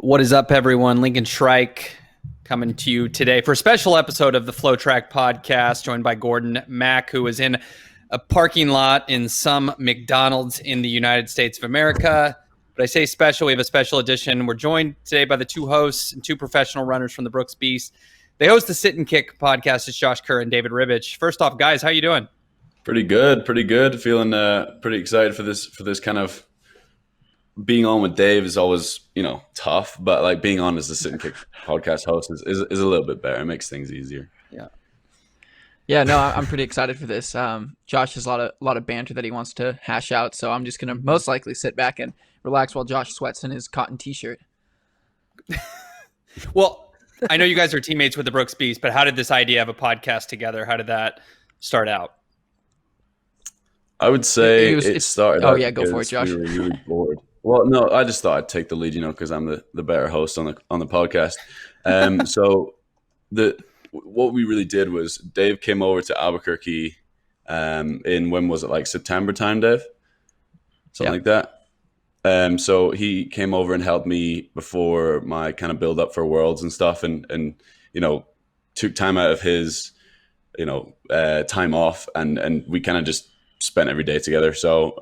What is up, everyone? Lincoln Shrike coming to you today for a special episode of the FloTrack Podcast, joined by Gordon Mack, who is in a parking lot in some McDonald's in the United States of America. But I say special, we have a special edition. We're joined today by the two hosts and two professional runners from the Brooks Beast. They host the Sit and Kick podcast. It's Josh Kerr and David Ribich. First off, guys, how you doing? Pretty good. Feeling pretty excited for this kind of being on with Dave is always, tough, but like being on as the Sit and Kick podcast host is a little bit better. It makes things easier. Yeah, no, I'm pretty excited for this. Josh has a lot of banter that he wants to hash out, so I'm just going to most likely sit back and relax while Josh sweats in his cotton t-shirt. Well, I know you guys are teammates with the Brooks Beast, but how did this idea of a podcast together, how did that start out? I would say it started out go for it, Josh. We were really bored. Well, no, I just thought I'd take the lead, because I'm the better host on the podcast. So what we really did was Dave came over to Albuquerque in, when was it, like September time, Dave? Something like that. So he came over and helped me before my kind of build up for Worlds and stuff, and took time out of his time off, and we kind of just spent every day together. So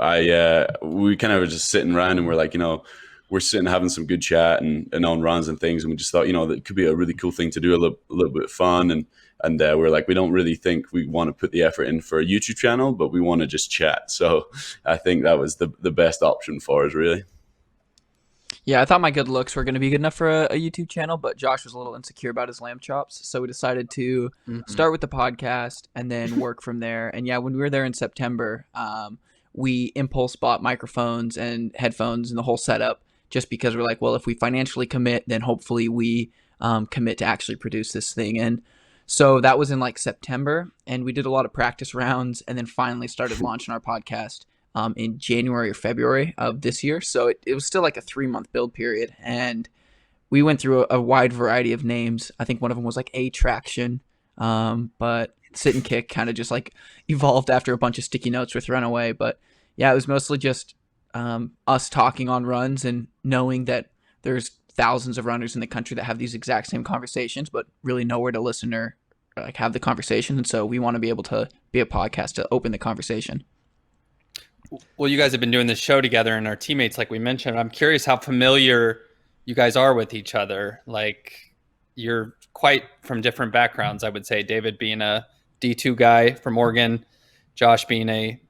we kind of were just sitting around, and we're like, we're sitting having some good chat and on runs and things, and we just thought, that it could be a really cool thing to do, a little bit of fun, and we're like, we don't really think we want to put the effort in for a YouTube channel, but we want to just chat. So I think that was the best option for us, really. Yeah, I thought my good looks were going to be good enough for a YouTube channel, but Josh was a little insecure about his lamb chops, so we decided to start with the podcast and then work from there. And yeah, when we were there in September, we impulse bought microphones and headphones and the whole setup, just because we're like, well, if we financially commit, then hopefully we commit to actually produce this thing. And so that was in like September, and we did a lot of practice rounds, and then finally started launching our podcast in January or February of this year. So it was still like a 3-month build period, and we went through a wide variety of names. I think one of them was like A-Traction, but Sit and Kick kind of just like evolved after a bunch of sticky notes were thrown away. But yeah, it was mostly just us talking on runs and knowing that there's thousands of runners in the country that have these exact same conversations, but really nowhere to listen or like have the conversation. And so we want to be able to be a podcast to open the conversation. Well, you guys have been doing this show together and are teammates, like we mentioned. I'm curious how familiar you guys are with each other. Like, you're quite from different backgrounds, I would say. David being a D2 guy from Oregon, Josh being a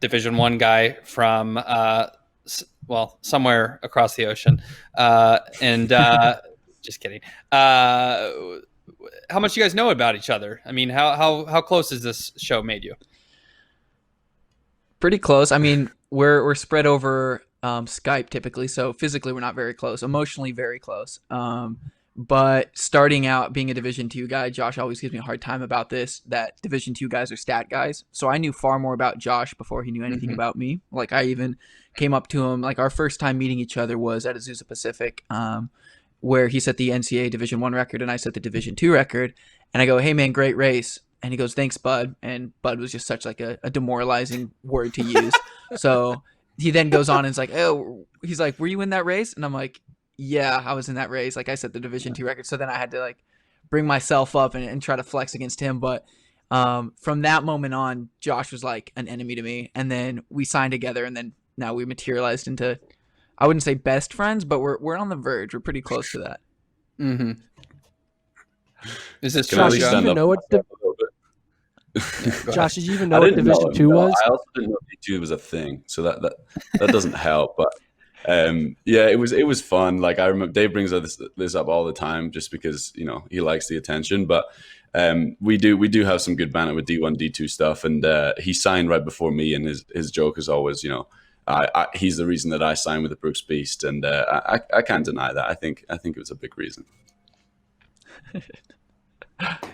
Division I guy from, somewhere across the ocean. Just kidding. How much you guys know about each other? I mean, how close has this show made you? Pretty close. I mean, we're spread over Skype typically, so physically we're not very close. Emotionally, very close. But starting out being a Division II guy, Josh always gives me a hard time about this, that Division II guys are stat guys. So I knew far more about Josh before he knew anything about me. Like, I even came up to him, like our first time meeting each other was at Azusa Pacific, where he set the NCAA Division I record and I set the Division II record. And I go, hey man, great race. And he goes, thanks, bud. And bud was just such like a demoralizing word to use. So he then goes on and is like, oh, he's like, were you in that race? And I'm like, yeah, I was in that race. Like, I set the Division II record. So then I had to like bring myself up and try to flex against him. But from that moment on, Josh was like an enemy to me. And then we signed together, and then now we materialized into, I wouldn't say best friends, but we're on the verge. We're pretty close to that. Mm-hmm. Is this Josh? Did you even know what Josh? Did you even know what Division II was? I also didn't know D2 was a thing, so that doesn't help. But yeah, it was fun. Like, I remember Dave brings this up all the time, just because he likes the attention. But we do have some good banter with D1, D2 stuff, and he signed right before me, and his joke is always, he's the reason that I signed with the Brooks Beast, and I can't deny that. I think it was a big reason.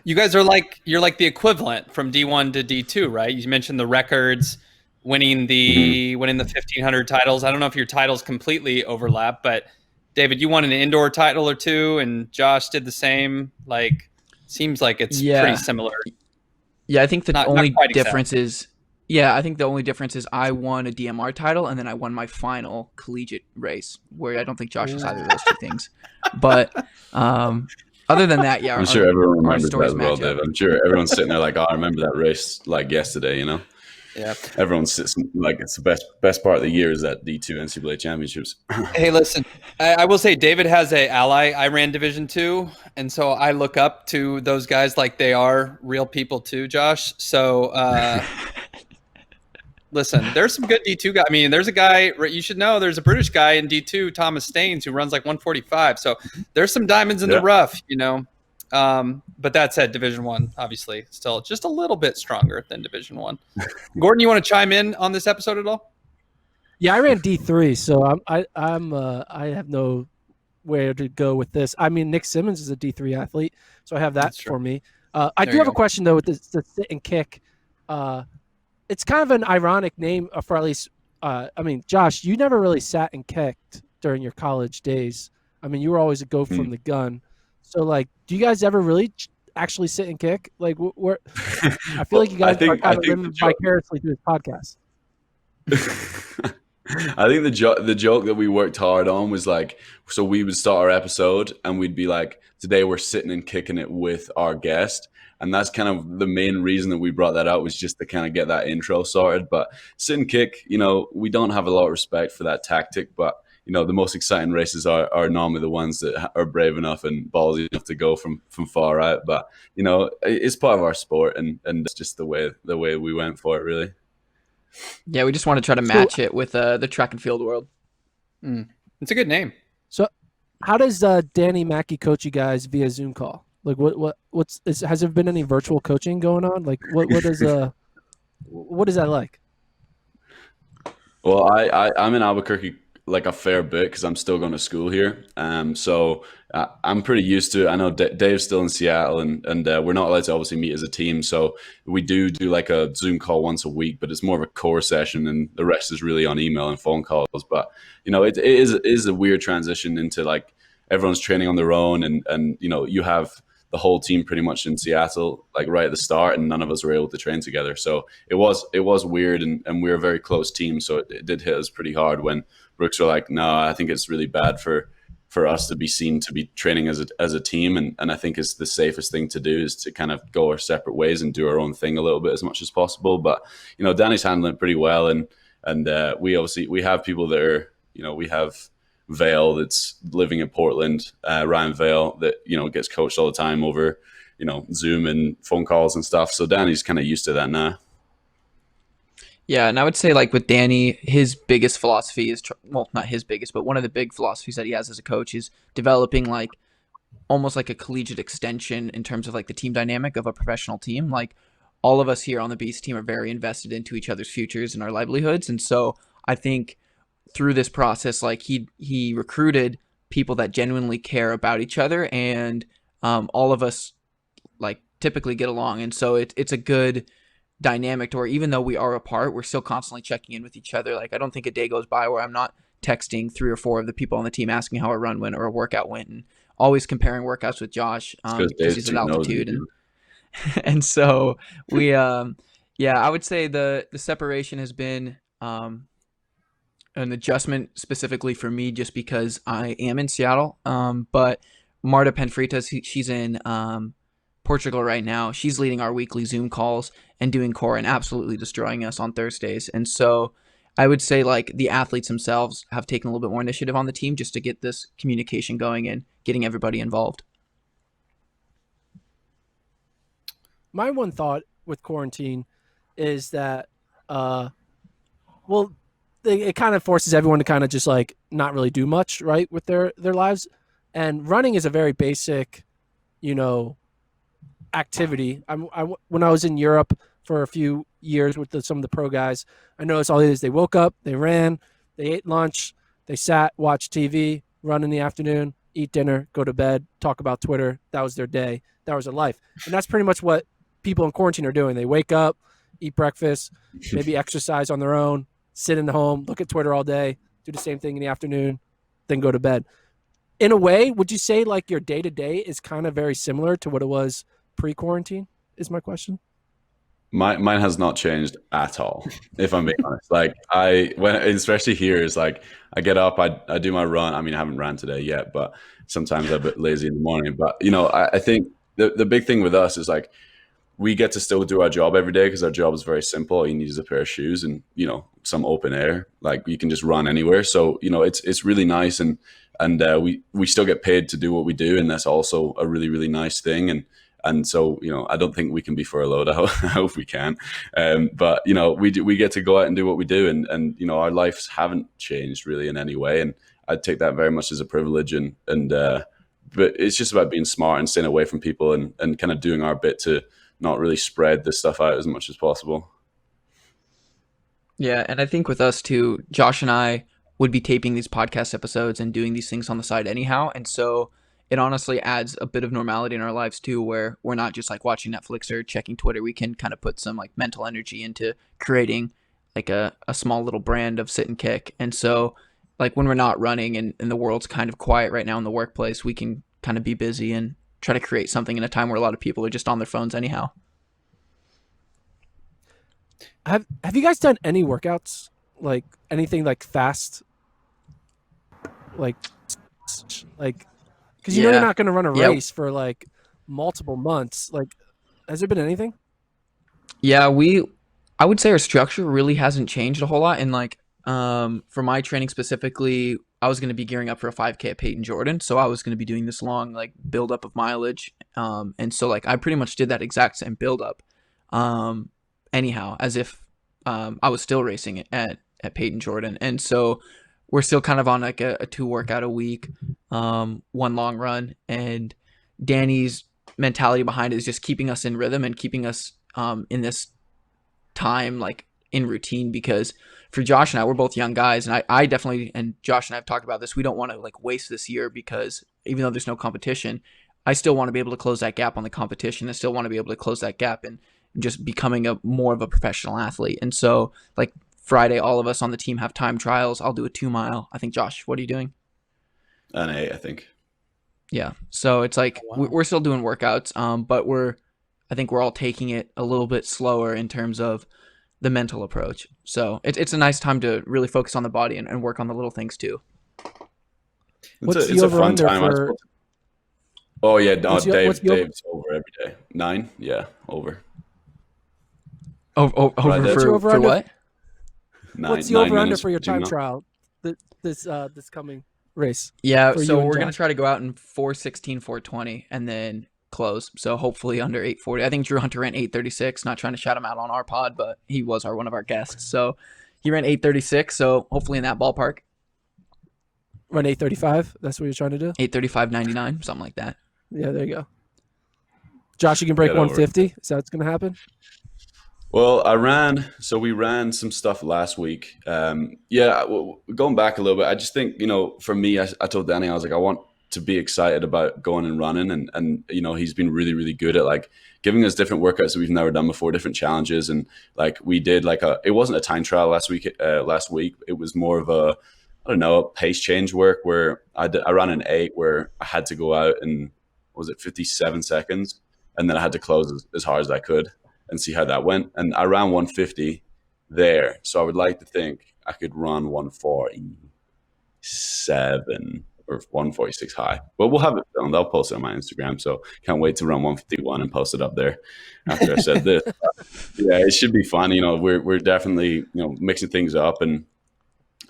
You guys are you're like the equivalent from D1 to D2, right? You mentioned the records, winning the 1500 titles. I don't know if your titles completely overlap, but David, you won an indoor title or two, and Josh did the same. Like, seems like it's pretty similar. Yeah, I think the only difference is Yeah, I think the only difference is I won a DMR title and then I won my final collegiate race, where I don't think Josh has either of those two things. But other than that, yeah, I'm sure everyone our remembers that stories as well, match up. Dave. I'm sure everyone's sitting there like, oh, I remember that race like yesterday, you know? Yeah. Everyone sits like it's the best part of the year is that D2 NCAA championships. Hey, listen, I will say David has a ally. I ran Division 2, and so I look up to those guys like they are real people too, Josh. So listen, there's some good D2 guys. I mean, there's a guy you should know. There's a British guy in D2, Thomas Staines, who runs like 145. So there's some diamonds in the rough, you know. But that said, Division 1 obviously still just a little bit stronger than Division 1. Gordon, you want to chime in on this episode at all? Yeah, I ran D3, so I have no where to go with this. I mean, Nick Simmons is a D3 athlete, so I have that for me. I do have a question though with the sit and kick. It's kind of an ironic name for at least. I mean, Josh, you never really sat and kicked during your college days. I mean, you were always a go from the gun. So, like, do you guys ever really actually sit and kick? Like, where? I feel like you guys are kind of living vicariously through this podcast. I think the joke that we worked hard on was like, so we would start our episode and we'd be like, today we're sitting and kicking it with our guest. And that's kind of the main reason that we brought that out, was just to kind of get that intro started. But sit and kick, you know, we don't have a lot of respect for that tactic, but you know, the most exciting races are normally the ones that are brave enough and ballsy enough to go from far out. But you know, it's part of our sport, and it's just the way we went for it, really. Yeah, we just want to try to match it with the track and field world. It's a good name. So, how does Danny Mackey coach you guys via Zoom call? Like, has there been any virtual coaching going on? Like, what is what is that like? Well, I'm in Albuquerque like a fair bit because I'm still going to school here. So I'm pretty used to it. I know Dave's still in Seattle, and we're not allowed to obviously meet as a team. So we do like a Zoom call once a week, but it's more of a core session, and the rest is really on email and phone calls. But you know, it is a weird transition into like everyone's training on their own, and you know, you have the whole team pretty much in Seattle, like right at the start, and none of us were able to train together. So it was weird, and we were a very close team. So it did hit us pretty hard when Brooks were like, no, I think it's really bad for us to be seen to be training as a team. And I think it's the safest thing to do is to kind of go our separate ways and do our own thing a little bit as much as possible. But, you know, Danny's handling it pretty well. And we have people that are, you know, we have Vale that's living in Portland, Ryan Vale, that, you know, gets coached all the time over, you know, Zoom and phone calls and stuff. So Danny's kind of used to that now. Yeah, and I would say, like, with Danny, his biggest philosophy is, well, not his biggest, but one of the big philosophies that he has as a coach is developing, like, almost like a collegiate extension in terms of, like, the team dynamic of a professional team. Like, all of us here on the Beast team are very invested into each other's futures and our livelihoods. And so I think through this process, like, he recruited people that genuinely care about each other, and all of us, like, typically get along. And so it's a good dynamic to where even though we are apart, we're still constantly checking in with each other. Like, I don't think a day goes by where I'm not texting 3 or 4 of the people on the team asking how a run went or a workout went, and always comparing workouts with Josh because he's at altitude. And so we, I would say the separation has been an adjustment specifically for me just because I am in Seattle. But Marta Penfritas, she's in Portugal right now. She's leading our weekly Zoom calls and doing core and absolutely destroying us on Thursdays. And so I would say, like, the athletes themselves have taken a little bit more initiative on the team just to get this communication going and getting everybody involved. My one thought with quarantine is that, it kind of forces everyone to kind of just like not really do much, right, with their lives. And running is a very basic, you know, activity. When I was in Europe for a few years with some of the pro guys, I noticed all it is: they woke up, they ran, they ate lunch, they sat, watched TV, run in the afternoon, eat dinner, go to bed, talk about Twitter. That was their day. That was their life. And that's pretty much what people in quarantine are doing. They wake up, eat breakfast, maybe exercise on their own, sit in the home, look at Twitter all day, do the same thing in the afternoon, then go to bed. In a way, would you say like your day-to-day is kind of very similar to what it was pre-quarantine, is my question? Mine has not changed at all, if I'm being honest. Like especially here is like I get up, I do my run. I mean, I haven't ran today yet, but sometimes I'm a bit lazy in the morning. But I think the big thing with us is like we get to still do our job every day because our job is very simple. All you need is a pair of shoes and some open air. Like you can just run anywhere. So it's really nice and we still get paid to do what we do, and that's also a really really nice thing. And so, I don't think we can be furloughed. I hope we can. But, we get to go out and do what we do. And our lives haven't changed really in any way. And I take that very much as a privilege. But it's just about being smart and staying away from people and kind of doing our bit to not really spread this stuff out as much as possible. Yeah, and I think with us too, Josh and I would be taping these podcast episodes and doing these things on the side anyhow. And so it honestly adds a bit of normality in our lives too, where we're not just like watching Netflix or checking Twitter. We can kind of put some like mental energy into creating like a small little brand of Sit and Kick. And so like when we're not running and the world's kind of quiet right now in the workplace, we can kind of be busy and try to create something in a time where a lot of people are just on their phones anyhow. Have you guys done any workouts? Like anything like fast? Like because you're not going to run a race for like multiple months. Like, has there been anything? Yeah, I would say our structure really hasn't changed a whole lot. And like, for my training specifically, I was going to be gearing up for a 5K at Peyton Jordan. So I was going to be doing this long like build up of mileage. And so like I pretty much did that exact same build up. Anyhow, as if I was still racing it at Peyton Jordan. And so we're still kind of on like a 2 workout a week, one long run. And Danny's mentality behind it is just keeping us in rhythm and keeping us in this time, like in routine. Because for Josh and I, we're both young guys. And I definitely, and Josh and I have talked about this, we don't want to like waste this year because even though there's no competition, I still want to be able to close that gap on the competition. I still want to be able to close that gap and just becoming more of a professional athlete. And so like Friday, all of us on the team have time trials. I'll do a 2 mile. I think, Josh, what are you doing? An 8, I think. Yeah. So it's like we're still doing workouts, but I think we're all taking it a little bit slower in terms of the mental approach. So it's a nice time to really focus on the body and work on the little things too. It's a fun time. Oh yeah, no, Dave's over every day. 9, yeah, over. Over for what? 9. What's the over under for your time trial? This coming race. Yeah, so we're gonna try to go out in 4:16, 4:20, and then close. So hopefully under 8:40. I think Drew Hunter ran 8:36. Not trying to shout him out on our pod, but he was one of our guests. So he ran 8:36. So hopefully in that ballpark. Run 8:35. That's what you're trying to do. 8:35.99, something like that. Yeah, there you go. Josh, you can break 150. Is that what's gonna happen? Well, we ran some stuff last week. Going back a little bit, I just think, for me, I told Danny, I was like, I want to be excited about going and running. And he's been really, really good at like giving us different workouts that we've never done before, different challenges. And like we did it wasn't a time trial last week. It was more of a pace change work where I ran an 8 where I had to go out and was it 57 seconds? And then I had to close as hard as I could and see how that went. And I ran 150 there. So I would like to think I could run 147 or 146 high. But we'll have it filmed. I'll post it on my Instagram. So can't wait to run 151 and post it up there after I said this. Yeah, it should be fun. We're definitely, mixing things up. And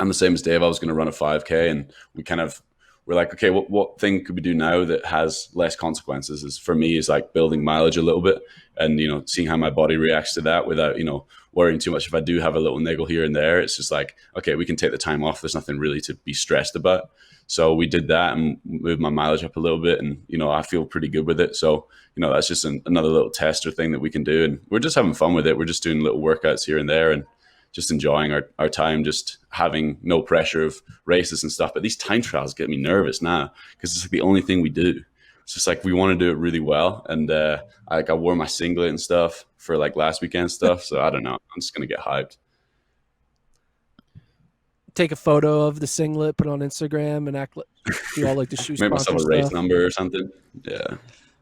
I'm the same as Dave. I was going to run a 5K and we're like, okay, what thing could we do now that has less consequences? For me is like building mileage a little bit and, seeing how my body reacts to that without, worrying too much. If I do have a little niggle here and there, it's just like, okay, we can take the time off. There's nothing really to be stressed about. So we did that and moved my mileage up a little bit and, I feel pretty good with it. So, that's just another little tester thing that we can do. And we're just having fun with it. We're just doing little workouts here and there and just enjoying our time, just having no pressure of races and stuff. But these time trials get me nervous now because it's like the only thing we do. It's just like we want to do it really well. And I wore my singlet and stuff for like last weekend stuff. So I don't know. I'm just going to get hyped. Take a photo of the singlet, put it on Instagram, and do all like the shoe Make sponsor myself a race number or something. Yeah.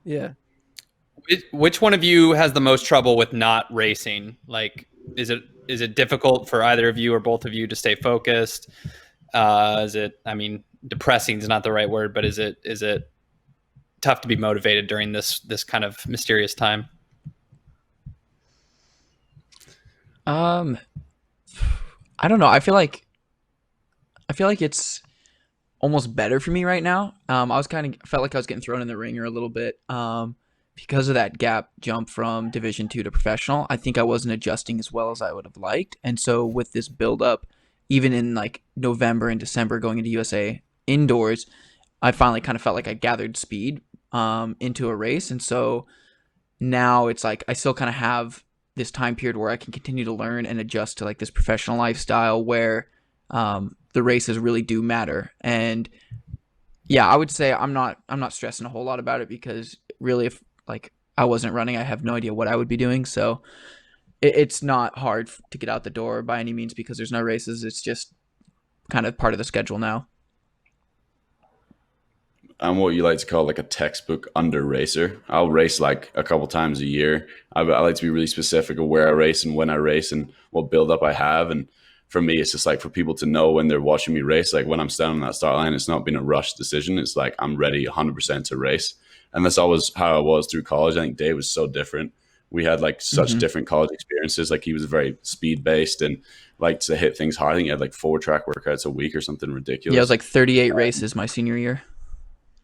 Yeah. Which one of you has the most trouble with not racing? Like, is it difficult for either of you or both of you to stay focused? Depressing is not the right word, but is it tough to be motivated during this kind of mysterious time? I don't know. I feel like it's almost better for me right now. I felt like I was getting thrown in the ringer a little bit. Because of that gap jump from Division 2 to professional, I think I wasn't adjusting as well as I would have liked. And so with this build up, even in like November and December going into USA indoors, I finally kind of felt like I gathered speed into a race. And so now it's like I still kind of have this time period where I can continue to learn and adjust to like this professional lifestyle where the races really do matter. And yeah, I would say I'm not stressing a whole lot about it, because really if like I wasn't running, I have no idea what I would be doing. So it's not hard to get out the door by any means because there's no races. It's just kind of part of the schedule now. I'm what you like to call like a textbook under racer. I'll race like a couple times a year. I like to be really specific of where I race and when I race and what build up I have. And for me, it's just like for people to know when they're watching me race, like when I'm standing on that start line, it's not been a rushed decision. It's like I'm ready 100% to race. And that's always how I was through college. I think Dave was so different. We had like such different college experiences. Like he was very speed based and liked to hit things hard. I think he had like 4 track workouts a week or something ridiculous. Yeah, it was like 38 races my senior year.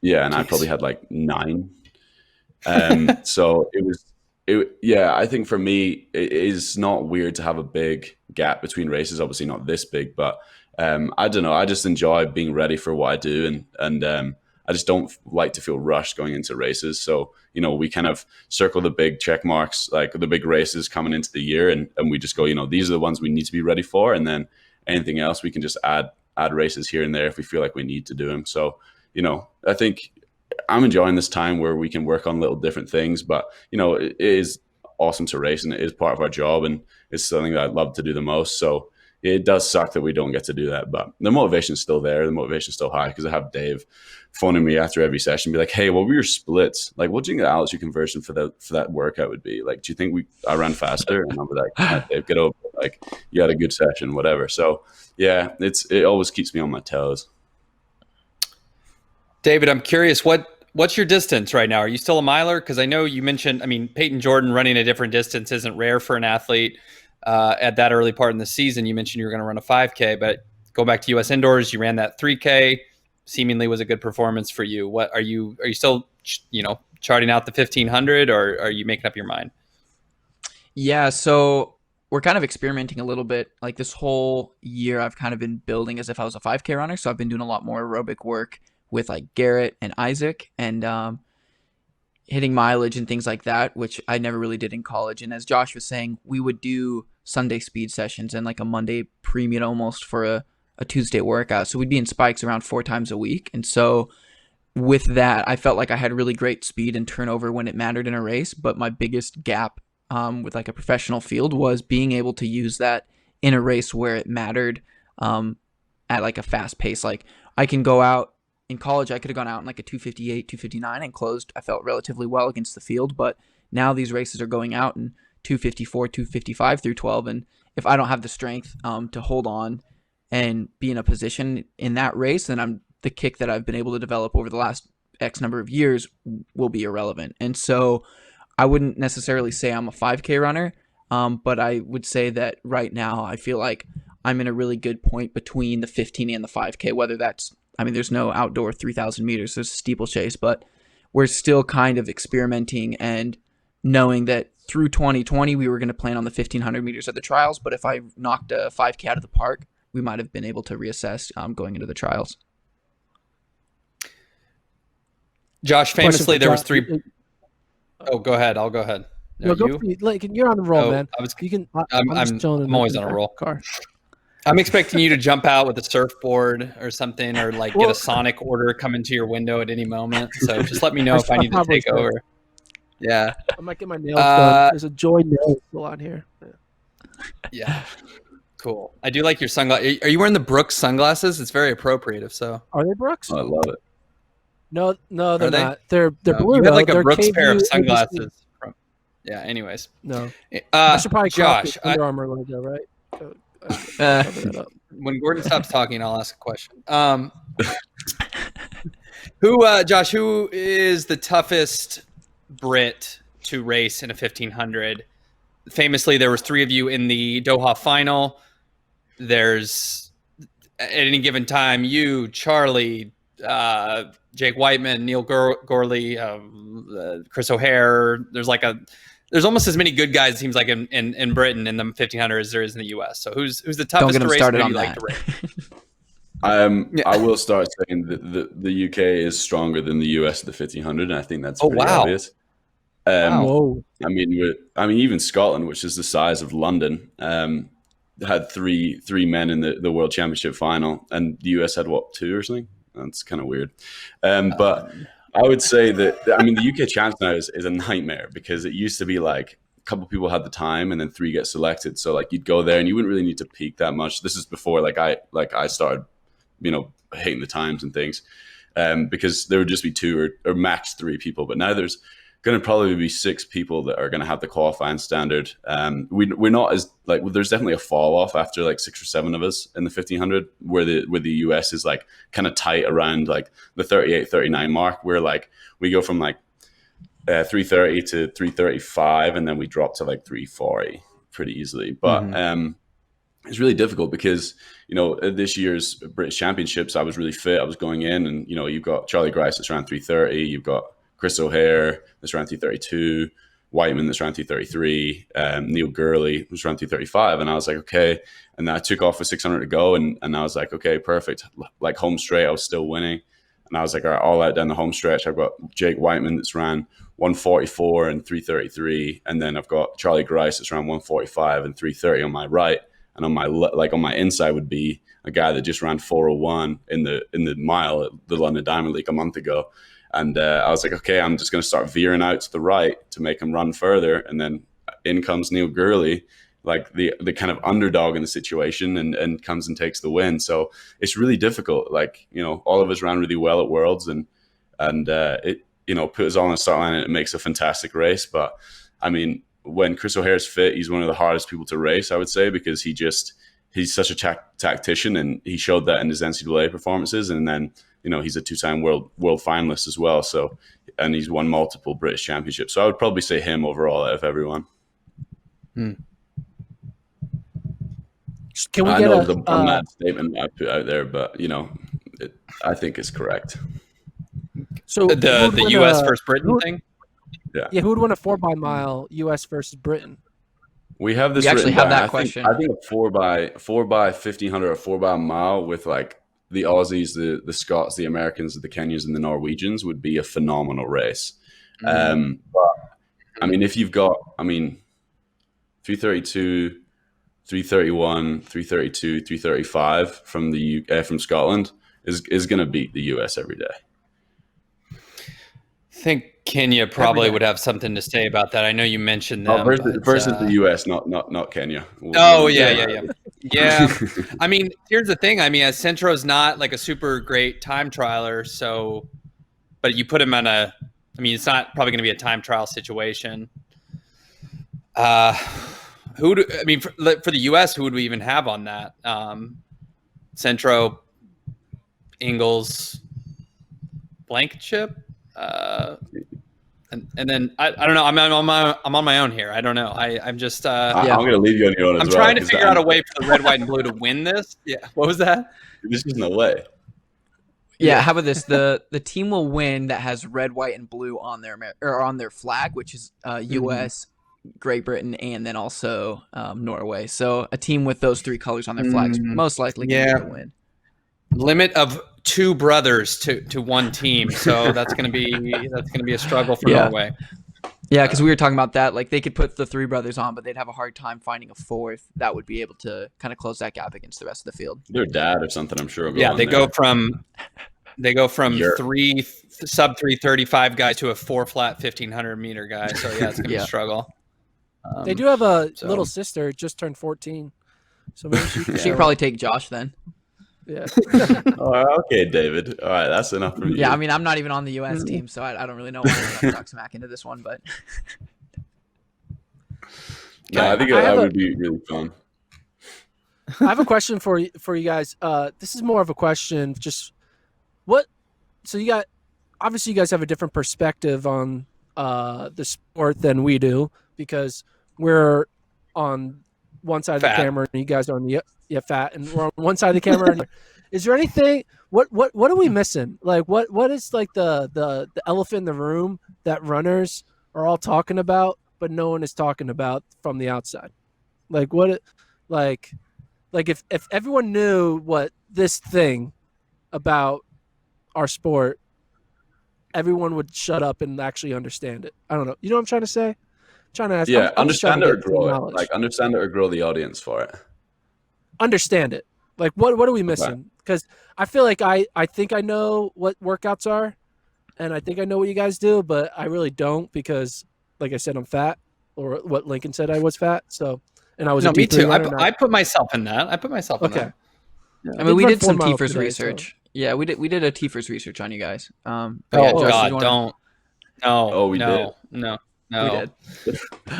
Yeah, and I probably had like 9. So I think for me, it is not weird to have a big gap between races. Obviously not this big, but I don't know. I just enjoy being ready for what I do. And I just don't like to feel rushed going into races. So, you know, we kind of circle the big check marks, like the big races coming into the year. And we just go, you know, these are the ones we need to be ready for. And then anything else, we can just add races here and there if we feel like we need to do them. So, you know, I think I'm enjoying this time where we can work on little different things, but you know, it is awesome to race and it is part of our job and it's something that I love to do the most. So it does suck that we don't get to do that, but the motivation is still there. The motivation is still high because I have Dave phoning me after every session, be like, "Hey, what were your splits? Like, what do you think the altitude conversion for that workout would be? Like, do you think I ran faster?" And I'll be like, "Ah, Dave, get over it. Like, you had a good session, whatever." So yeah, it always keeps me on my toes. David, I'm curious, what's your distance right now? Are you still a miler? Because I know you mentioned, Peyton Jordan running a different distance isn't rare for an athlete at that early part in the season. You mentioned you were going to run a 5K, but go back to US Indoors, you ran that 3K, seemingly was a good performance for you. What are you still, charting out the 1500 or are you making up your mind? Yeah, so we're kind of experimenting a little bit. Like this whole year, I've kind of been building as if I was a 5K runner. So I've been doing a lot more aerobic work with like Garrett and Isaac and hitting mileage and things like that, which I never really did in college. And as Josh was saying, we would do Sunday speed sessions and like a Monday pre-meet almost for a Tuesday workout. So we'd be in spikes around 4 times a week. And so with that, I felt like I had really great speed and turnover when it mattered in a race. But my biggest gap with like a professional field was being able to use that in a race where it mattered at like a fast pace. Like I can go out in college, I could have gone out in like a 258, 259 and closed. I felt relatively well against the field, but now these races are going out in 254, 255 through 12. And if I don't have the strength to hold on and be in a position in that race, then the kick that I've been able to develop over the last X number of years will be irrelevant. And so I wouldn't necessarily say I'm a 5K runner, but I would say that right now I feel like I'm in a really good point between the 15 and the 5K, whether that's, there's no outdoor 3,000 meters, there's a steeplechase, but we're still kind of experimenting and knowing that through 2020, we were going to plan on the 1,500 meters at the trials. But if I knocked a 5K out of the park, we might have been able to reassess going into the trials. Josh, famously, there was 3. Oh, go ahead. I'll go ahead. No, you're on the roll, man. I'm always on a roll. Car. I'm expecting you to jump out with a surfboard or something, or like get a Sonic order come into your window at any moment. So just let me know if I need to take over. Yeah. I might get my nails done. There's a Joy nail still on here. Yeah. Cool. I do like your sunglasses. Are you wearing the Brooks sunglasses? It's very appropriate if so. Are they Brooks? Oh, I love it. No, they're not. They're blue. You had like a They're Brooks KVU pair of sunglasses. Yeah. Anyways, No. I should probably crop Josh. the Under Armour logo, right? Cover that up. When Gordon stops talking, I'll ask a question. Josh, who is the toughest Brit to race in a 1500? Famously, there was 3 of you in the Doha final. There's at any given time, you, Charlie, Jake Whiteman, Neil Gorley, Chris O'Hare. There's almost as many good guys, it seems like, in Britain in the 1500 as there is in the US. So who's the toughest to race? Who do you like to race? I will start saying that the UK is stronger than the US at the 1500, and I think that's pretty obvious. Whoa. I mean, even Scotland, which is the size of London, had three men in the World Championship final, and the US had 2 or something. That's kind of weird. But I would say that the UK champs now is a nightmare, because it used to be like a couple people had the time and then 3 get selected. So like you'd go there and you wouldn't really need to peak that much. This is before I started, hating the times and things, because there would just be 2 or max 3 people. But now there's going to probably be 6 people that are going to have the qualifying standard. We're not as there's definitely a fall off after 6 or 7 of us in the 1500, where the US is kind of tight around the 38, 39 mark, where we go from 330 to 335, and then we drop to 340 pretty easily. But it's really difficult because, this year's British Championships, I was really fit. I was going in, and, you've got Charlie Grice that's around 330. You've got Chris O'Hare that's around 332. Whiteman that's around 333. Neil Gurley was around 335. And I was like, okay. And then I took off with 600 to go. And I was like, okay, perfect. Home straight, I was still winning. And I was like, all right, all out down the home stretch. I've got Jake Whiteman that's ran 144 and 333. And then I've got Charlie Grice that's around 145 and 330 on my right. And on my on my inside would be a guy that just ran 401 in the mile at the London Diamond League a month ago. And I was like, okay, I'm just going to start veering out to the right to make him run further. And then in comes Neil Gurley, the kind of underdog in the situation, and comes and takes the win. So it's really difficult. All of us ran really well at Worlds, and it put us all on the start line, and it makes a fantastic race. But when Chris O'Hare's fit, he's one of the hardest people to race, I would say, because he's such a tactician, and he showed that in his NCAA performances. And then, he's a 2-time world finalist as well. So, and he's won multiple British championships. So I would probably say him overall out of everyone. Can we I get know the mad statement I put out there, but I think it's correct. So the US versus Britain thing? Yeah, who would win a 4x-mile US versus Britain? We have this. We actually have that I question. I think a 4x 1500 or 4x-mile with the Aussies, the Scots, the Americans, the Kenyans, and the Norwegians would be a phenomenal race. But if you've got 332, 331, 332, 335 from from Scotland is going to beat the US every day. I think Kenya probably would have something to say about that. I know you mentioned them. Versus the US, not Kenya. Yeah. Here's the thing. Centro's not a super great time trialer. So, but you put him on it's not probably going to be a time trial situation. For the US, who would we even have on that? Centro, Ingles, Blankenship. And then I don't know. I'm on my own here. I don't know. I'm just. I'm going to leave you on your own. I'm trying to figure out a way for the red, white, and blue to win this. Yeah. What was that? There's just no way. Yeah. How about this? The team will win that has red, white, and blue on their flag, which is U.S., Great Britain, and then also Norway. So a team with those 3 colors on their flags most likely going to win. Limit of 2 brothers to one team, so that's gonna be a struggle for Norway. Yeah, because we were talking about that. They could put the 3 brothers on, but they'd have a hard time finding a 4th that would be able to kind of close that gap against the rest of the field. Their dad or something, I'm sure. They go from 3 sub 335 guys to a 4 flat 1500 meter guy. So it's gonna be a struggle. They do have a little sister, just turned 14, so maybe she could probably take Josh then. Yeah. Okay, David. All right, that's enough from you. Yeah, I'm not even on the U.S. team, so I don't really know why I'm going to talk smack into this one, but No, I think that would be really fun. I have a question for you guys. This is more of a question. Just what? So obviously you guys have a different perspective on the sport than we do because we're on one side of the camera and you guys are on the fat, and we're on one side of the camera. And is there anything? What are we missing? Like what is like the elephant in the room that runners are all talking about, but no one is talking about from the outside? Like what? Like if everyone knew what this thing about our sport, everyone would shut up and actually understand it. I don't know. You know what I'm trying to say? I'm trying to ask. Yeah, I'm understand it or grow it. Like understand it or grow the audience for it. Understand it. Like what are we missing? Because I feel like I think I know what workouts are, and I think I know what you guys do, but I really don't because, like I said, I'm fat, or what Lincoln said I was fat. So, and I was me too. I put myself in that. Okay. Yeah. I mean, we did some T-First research. So. Yeah, we did a T-First research on you guys. Don't. No. Oh, we did. No. We did.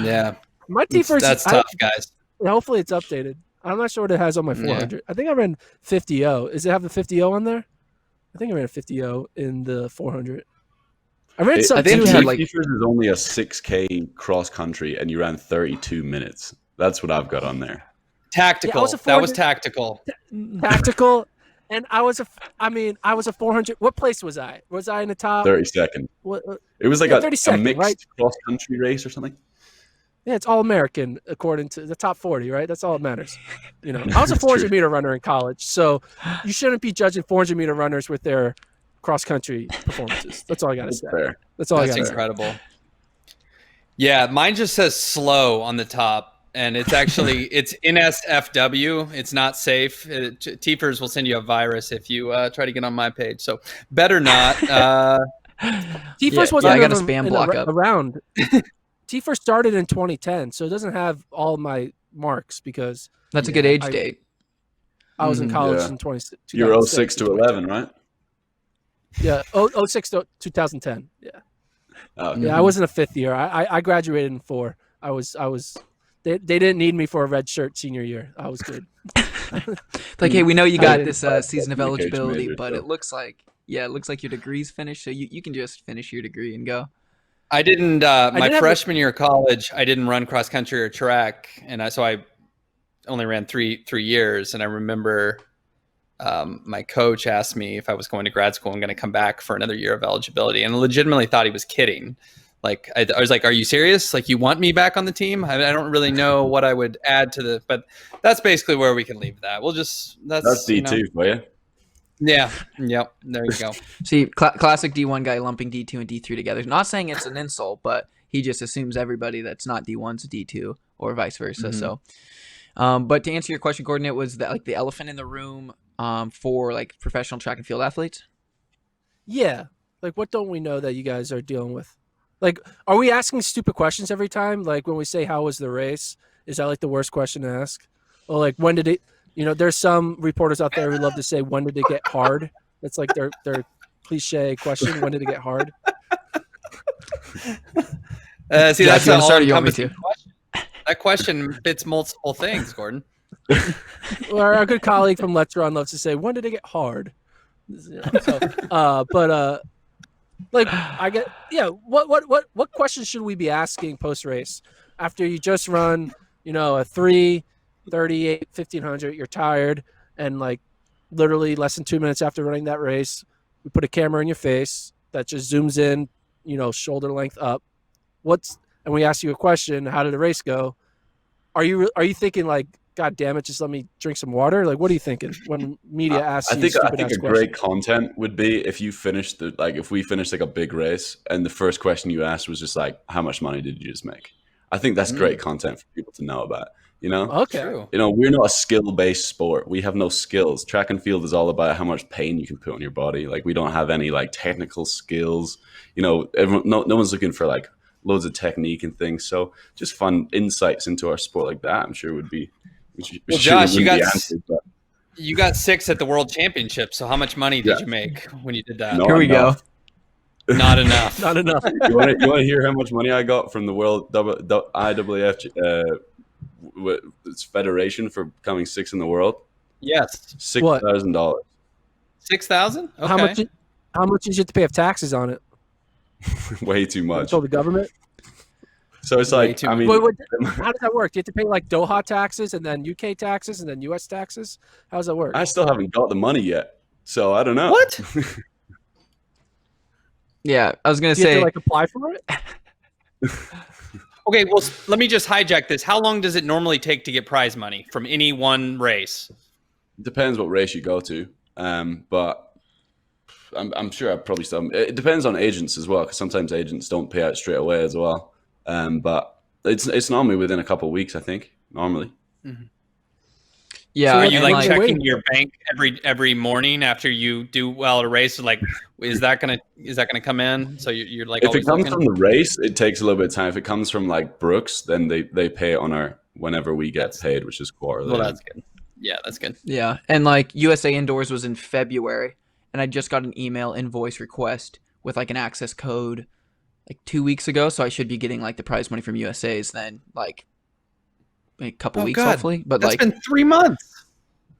Yeah. My T-First. That's tough, guys. Hopefully it's updated. I'm not sure what it has on my 400. Yeah. I think I ran 50-0. Does it have the 50-0 on there? I think I ran a 50-0 in the 400. I ran something. I think T-First is only a 6K cross country, and you ran 32 minutes. That's what I've got on there. Tactical. Yeah, that was tactical. Tactical. And I was a 400. What place was I? Was I in the top? 32nd. It was like a mixed cross-country race or something. Yeah, it's all American according to the top 40, right? That's all that matters. You know, I was a 400-meter runner in college, so you shouldn't be judging 400-meter runners with their cross-country performances. That's all I got to say. Fair. That's all I got to say. That's incredible. Yeah, mine just says slow on the top, and it's actually it's Nsfw. It's not safe. T-First will send you a virus if you try to get on my page. So better not. T-First was I got a spam block up around. T-First started in 2010, so it doesn't have all my marks because that's a good age date. I was in college in 2006. You're 06 to 11, right? Yeah, 06 to 2010. Yeah. Okay. Yeah, I wasn't a fifth year. I graduated in 4. I was. They didn't need me for a red shirt senior year. I was good. Like, hey, we know you got this season of eligibility, but it looks like your degree's finished, so you can just finish your degree and go. I didn't. My freshman year of college, I didn't run cross country or track, and so I only ran three years. And I remember my coach asked me if I was going to grad school and going to come back for another year of eligibility, and I legitimately thought he was kidding. Like I was like, "Are you serious? Like you want me back on the team?" I don't really know what I would add to the, but that's basically where we can leave that. We'll just that's D2 for you. Yeah. Yep. There you go. See, classic D1 guy lumping D2 and D3 together. Not saying it's an insult, but he just assumes everybody that's not D1's D2 or vice versa. Mm-hmm. So, but to answer your question, Gordon, it was that like the elephant in the room for like professional track and field athletes. Yeah. Like what don't we know that you guys are dealing with? Like, are we asking stupid questions every time? Like when we say, how was the race? Is that like the worst question to ask? Or like, when did it, there's some reporters out there who love to say, when did it get hard? That's like their cliche question. When did it get hard? See, that's an all-encompassing question. That question fits multiple things, Gordon. Well, our good colleague from Let's Run loves to say, when did it get hard? Like I get, what questions should we be asking post race after you just run, a 3:38 1500, you're tired, and like literally less than 2 minutes after running that race, we put a camera in your face that just zooms in, shoulder length up. And we ask you a question, how did the race go? Are you thinking like, God damn it, just let me drink some water? Like, what are you thinking when media asks you stupid ass questions? I think great content would be if you finished if we finished like a big race and the first question you asked was just like, how much money did you just make? I think that's great content for people to know about, Okay. True. We're not a skill-based sport. We have no skills. Track and field is all about how much pain you can put on your body. Like, we don't have any like technical skills. No one's looking for like loads of technique and things. So just fun insights into our sport like that, I'm sure would be. Well, Josh, you got 6th at the World Championship. So how much money did you make when you did that? Not Here we enough. Not enough. Not enough. You want to hear how much money I got from the World IWF its federation for becoming 6th in the world? Yes. $6,000. 6,000? Okay. How much did you have to pay of taxes on it? Way too You much. told the government. So it's Way like, too I mean, Wait, how does that work? Do you have to pay like Doha taxes and then UK taxes and then US taxes? How does that work? I still haven't got the money yet, so I don't know. What? Yeah, I was gonna Do you have say to like apply for it? Okay, well, let me just hijack this. How long does it normally take to get prize money from any one race? Depends what race you go to, but I'm sure I probably still. It depends on agents as well, because sometimes agents don't pay out straight away as well. But it's normally within a couple of weeks, I think. Normally. yeah. So are and, you like checking wait. your bank every morning after you do well at a race? Like, is that gonna come in? So you're like, If it always comes looking? from the race, it takes a little bit of time. If it comes from like Brooks, then they pay on whenever we get paid, which is quarterly. Well, that's good. Yeah, that's good. Yeah, and like USA Indoors was in February, and I just got an email invoice request with like an access code like 2 weeks ago, so I should be getting like the prize money from USA's then like a couple weeks hopefully. But that's like been 3 months.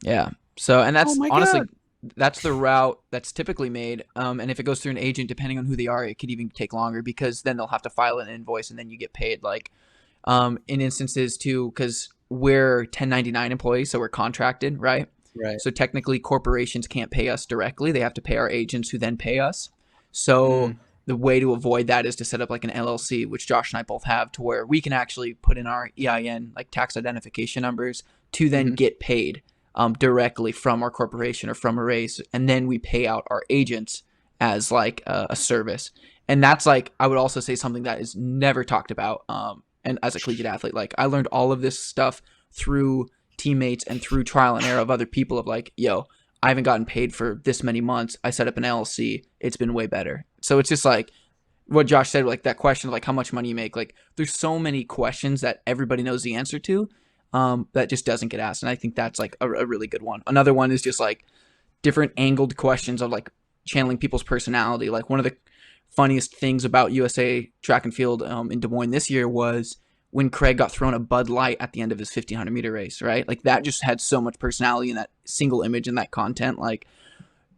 yeah, so and that's Oh my honestly God. that's the route that's typically made. And if it goes through an agent, depending on who they are, it could even take longer because then they'll have to file an invoice and then you get paid. Like in instances too, because we're 1099 employees, so we're contracted, right? Right. So technically, corporations can't pay us directly; they have to pay our agents, who then pay us. So the way to avoid that is to set up like an LLC, which Josh and I both have, to where we can actually put in our EIN, like tax identification numbers, to then get paid directly from our corporation or from a race, and then we pay out our agents as like a service. And that's like, I would also say something that is never talked about. And as a collegiate athlete, like I learned all of this stuff through teammates and through trial and error of other people of like, yo, I haven't gotten paid for this many months. I set up an LLC. It's been way better. So it's just like what Josh said, like that question of like how much money you make. Like there's so many questions that everybody knows the answer to that just doesn't get asked. And I think that's like a really good one. Another one is just like different angled questions of like channeling people's personality. Like one of the funniest things about USA track and field in Des Moines this year was when Craig got thrown a Bud Light at the end of his 1500 meter race, right? Like that just had so much personality in that single image and that content. Like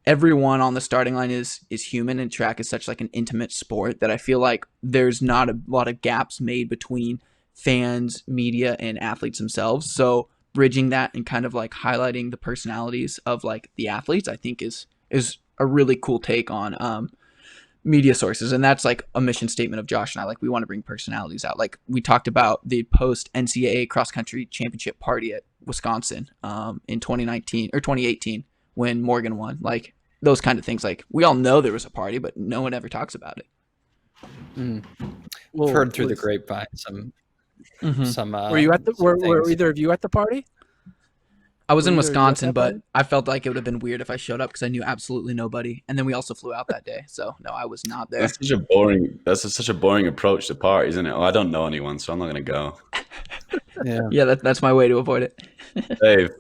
everyone on the starting line is human, and track is such like an intimate sport that I feel like there's not a lot of gaps made between fans, media, and athletes themselves. So bridging that and kind of like highlighting the personalities of like the athletes, I think is a really cool take on media sources. And that's like a mission statement of Josh and I. Like we want to bring personalities out. Like we talked about the post NCAA cross country championship party at Wisconsin in 2019 or 2018 when Morgan won. Like those kind of things. Like we all know there was a party, but no one ever talks about it. I've heard through the grapevine some. Were you at the? Were either of you at the party? I was in Were either of you at Wisconsin, that but party? I felt like it would have been weird if I showed up because I knew absolutely nobody. And then we also flew out that day, so no, I was not there. That's such a boring approach to parties, isn't it? Oh, I don't know anyone, so I'm not going to go. Yeah, that's my way to avoid it. Dave,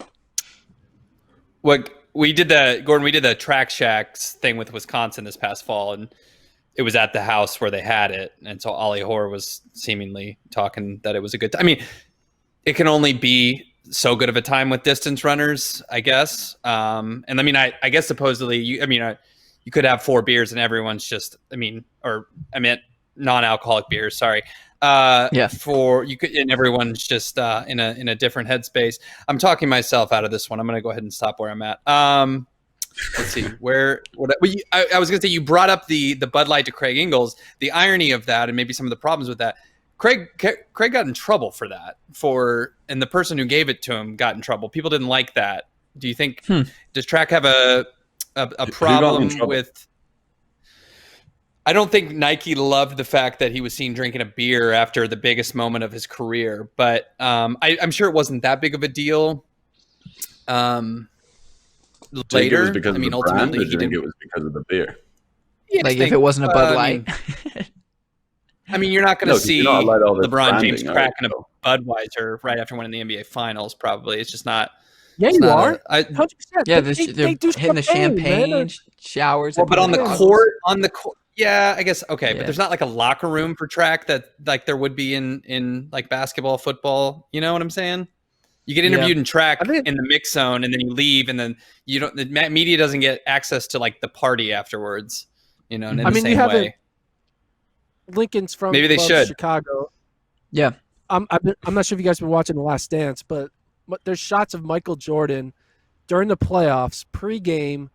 What we did the Track Shacks thing with Wisconsin this past fall, and it was at the house where they had it, and so Ollie Hoare was seemingly talking that it was a good time. I mean, it can only be so good of a time with distance runners, I guess. And I mean, I guess supposedly you could have 4 beers and everyone's just, I meant non-alcoholic beers. Sorry. And everyone's just in a different headspace. I'm talking myself out of this one. I'm going to go ahead and stop where I'm at. Let's see I was going to say, you brought up the Bud Light to Craig Ingalls. The irony of that, and maybe some of the problems with that, Craig got in trouble for that, and the person who gave it to him got in trouble. People didn't like that. Do you think does track have a problem with? I don't think Nike loved the fact that he was seen drinking a beer after the biggest moment of his career, but I'm sure it wasn't that big of a deal. Later, it was because of the brand, ultimately, or do you think it was because of the beer? Yeah, Like if it wasn't a Bud Light. You're not going to see you're not allowed all this LeBron James branding, are cracking you? a Budweiser right after winning the NBA Finals. Probably, it's just not. Yeah, it's you not are. 100%. Yeah, They they're do hitting the champagne man. showers. Well, but on the court, Yeah, I guess okay, Yeah. but there's not like a locker room for track that like there would be in like basketball, football. You know what I'm saying? You get interviewed in track in the mix zone, and then you leave, and then you don't. The media doesn't get access to like the party afterwards. You know, in the same way. Lincoln's from Maybe they should. Chicago. Yeah, I'm not sure if you guys have been watching The Last Dance, but there's shots of Michael Jordan during the playoffs, pregame,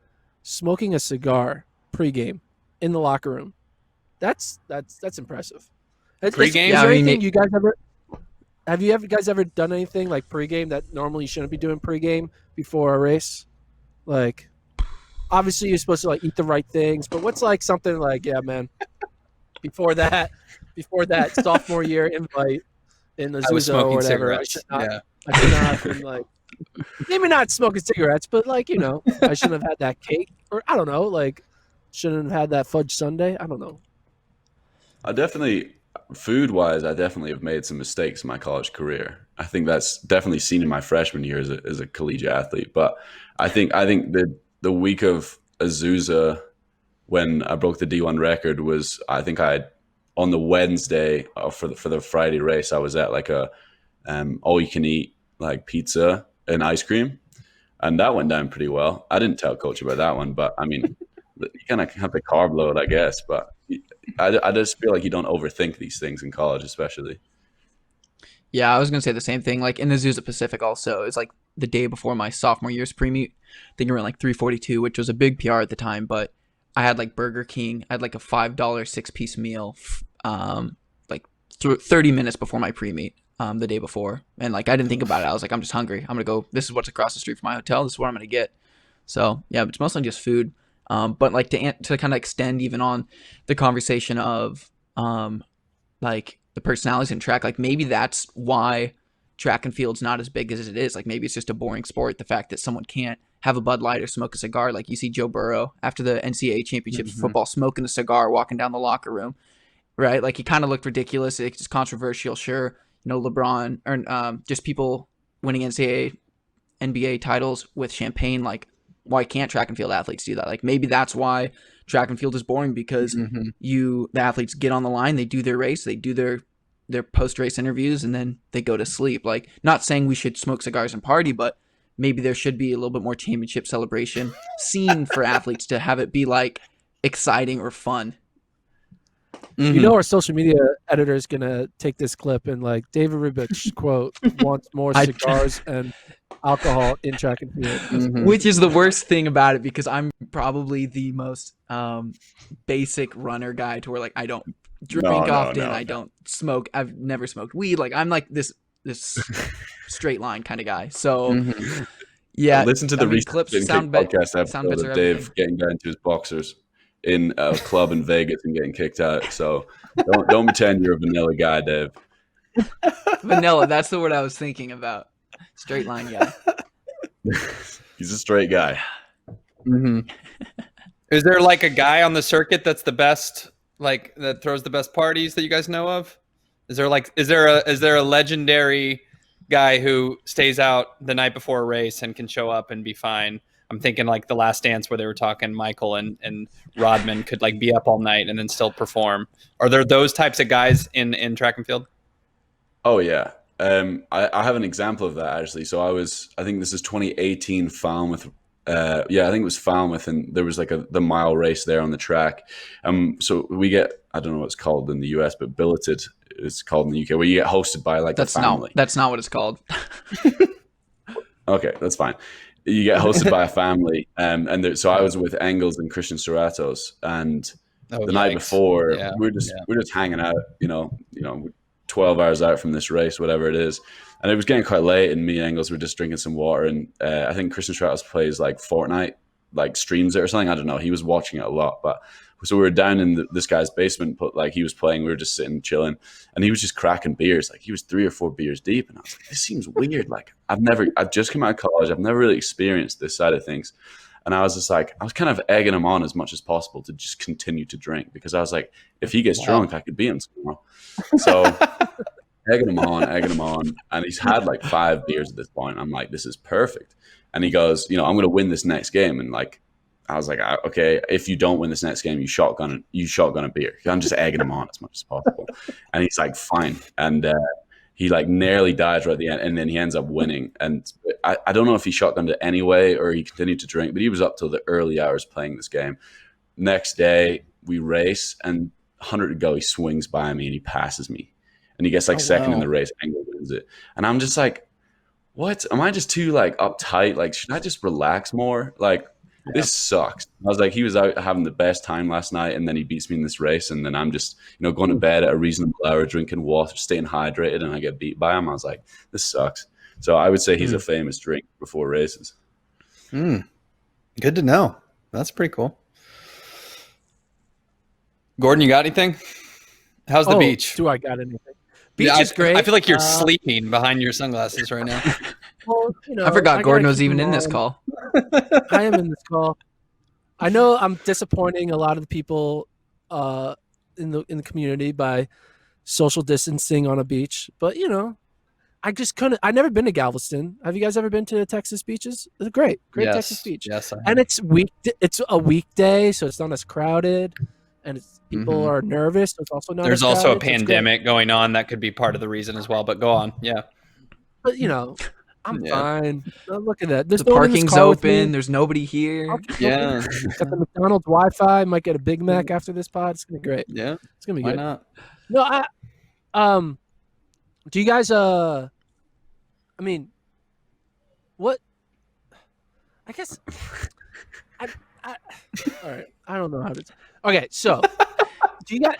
smoking a cigar, pregame, in the locker room. That's impressive. Pregame? Is there anything you guys ever? Have you guys ever done anything like pregame that normally you shouldn't be doing pregame before a race? Like, obviously you're supposed to like eat the right things, but what's like something like, yeah, man, before that sophomore year invite in the Zuzo or whatever, I should not have been like, maybe not smoking cigarettes, but like, you know, I shouldn't have had that cake, or I don't know, like, shouldn't have had that fudge sundae. I don't know. Food-wise, I definitely have made some mistakes in my college career. I think that's definitely seen in my freshman year as a collegiate athlete. But I think the week of Azusa, when I broke the D1 record, was on the Wednesday for the Friday race, I was at like a all you can eat like pizza and ice cream, and that went down pretty well. I didn't tell coach about that one, but I mean, you kind of have the carb load, I guess, but. I just feel like you don't overthink these things in college, especially. Yeah, I was going to say the same thing. Like in the Azusa Pacific also, it's like the day before my sophomore year's pre-meet. I think I ran like 3:42, which was a big PR at the time, but I had like Burger King. I had like a $5 6-piece meal like 30 minutes before my pre-meet the day before. And like I didn't think about it. I was like, I'm just hungry. I'm going to go. This is what's across the street from my hotel. This is what I'm going to get. So yeah, it's mostly just food. But like to kind of extend even on the conversation of like the personalities in track, like maybe that's why track and field's not as big as it is. Like maybe it's just a boring sport. The fact that someone can't have a Bud Light or smoke a cigar, like you see Joe Burrow after the NCAA championship football smoking a cigar, walking down the locker room, right? Like he kind of looked ridiculous. It's controversial, sure. You know, LeBron or just people winning NCAA, NBA titles with champagne, like. Why can't track and field athletes do that? Like maybe that's why track and field is boring, because the athletes get on the line, they do their race, they do their post-race interviews, and then they go to sleep. Like, not saying we should smoke cigars and party, but maybe there should be a little bit more championship celebration scene for athletes to have it be like exciting or fun. You know, our social media editor is gonna take this clip and like David Ribich quote wants more cigars and alcohol in track and field, which is the worst thing about it, because I'm probably the most basic runner guy to where like I don't drink often. I don't smoke. I've never smoked weed. Like I'm like this straight line kind of guy. So yeah, listen to the recent clips podcast episode of Dave getting down to his boxers in a club in Vegas and getting kicked out. So don't pretend you're a vanilla guy, Dave. Vanilla, that's the word I was thinking about. Straight line guy. He's a straight guy. Is there like a guy on the circuit that's the best, like that throws the best parties that you guys know of? Is there a legendary guy who stays out the night before a race and can show up and be fine? I'm thinking like The Last Dance, where they were talking Michael and Rodman could like be up all night and then still perform. Are there those types of guys in track and field? Oh yeah. I have an example of that actually. So I think this is 2018 Falmouth. I think it was Falmouth, and there was like the mile race there on the track. So we get, I don't know what it's called in the US, but billeted is called in the UK, where you get hosted by like a family. That's not what it's called. Okay, that's fine. You get hosted by a family, so I was with Engels and Christian Serratos, and the night before we're just hanging out, you know, 12 hours out from this race, whatever it is, and it was getting quite late, and me and Engels were just drinking some water, and I think Christian Serratos plays like Fortnite, like streams it or something. I don't know. He was watching it a lot, but so we were down in this guy's basement, but like he was playing, we were just sitting chilling, and he was just cracking beers. Like he was 3 or 4 beers deep, and I was like, this seems weird. Like I've just come out of college. I've never really experienced this side of things. And I was just like, I was kind of egging him on as much as possible to just continue to drink, because I was like, if he gets drunk, I could beat him tomorrow. So egging him on. And he's had like 5 beers at this point. I'm like, this is perfect. And he goes, I'm going to win this next game. And like, I was like, okay, if you don't win this next game, you shotgun a beer. I'm just egging him on as much as possible. And he's like, fine. And he like nearly dies right at the end, and then he ends up winning. And I don't know if he shotgunned it anyway or he continued to drink, but he was up till the early hours playing this game. Next day, we race, and 100 to go, he swings by me and he passes me. And he gets like second in the race. Engel wins it. And I'm just like, what? Am I just too like uptight? Like, should I just relax more? Like, this sucks. I was like, he was out having the best time last night, and then he beats me in this race, and then I'm just, going to bed at a reasonable hour, drinking water, staying hydrated, and I get beat by him. I was like, this sucks. So I would say he's a famous drink before races. Good to know. That's pretty cool. Gordon, you got anything? How's the beach? Do I got anything? Beach is great. I feel like you're sleeping behind your sunglasses right now. Well, I forgot Gordon was even in this call. I am in this call. I know I'm disappointing a lot of the people in the community by social distancing on a beach, but I just couldn't. I've never been to Galveston. Have you guys ever been to Texas beaches? It's great Yes. Texas beach. Yes, I have. And it's a weekday, so it's not as crowded, and people are nervous. So it's also not. There's as also a crowded. pandemic going on that could be part of the reason as well. But go on, yeah. But I'm fine. Look at that. There's The no one in this parking's car with me. open. There's nobody here. Yeah. Got the McDonald's Wi-Fi. Might get a Big Mac after this pod. It's gonna be great. Yeah. It's gonna be Why good. not? No, do you guys I mean, what? I guess. All right. I don't know how to. Okay, so do you guys?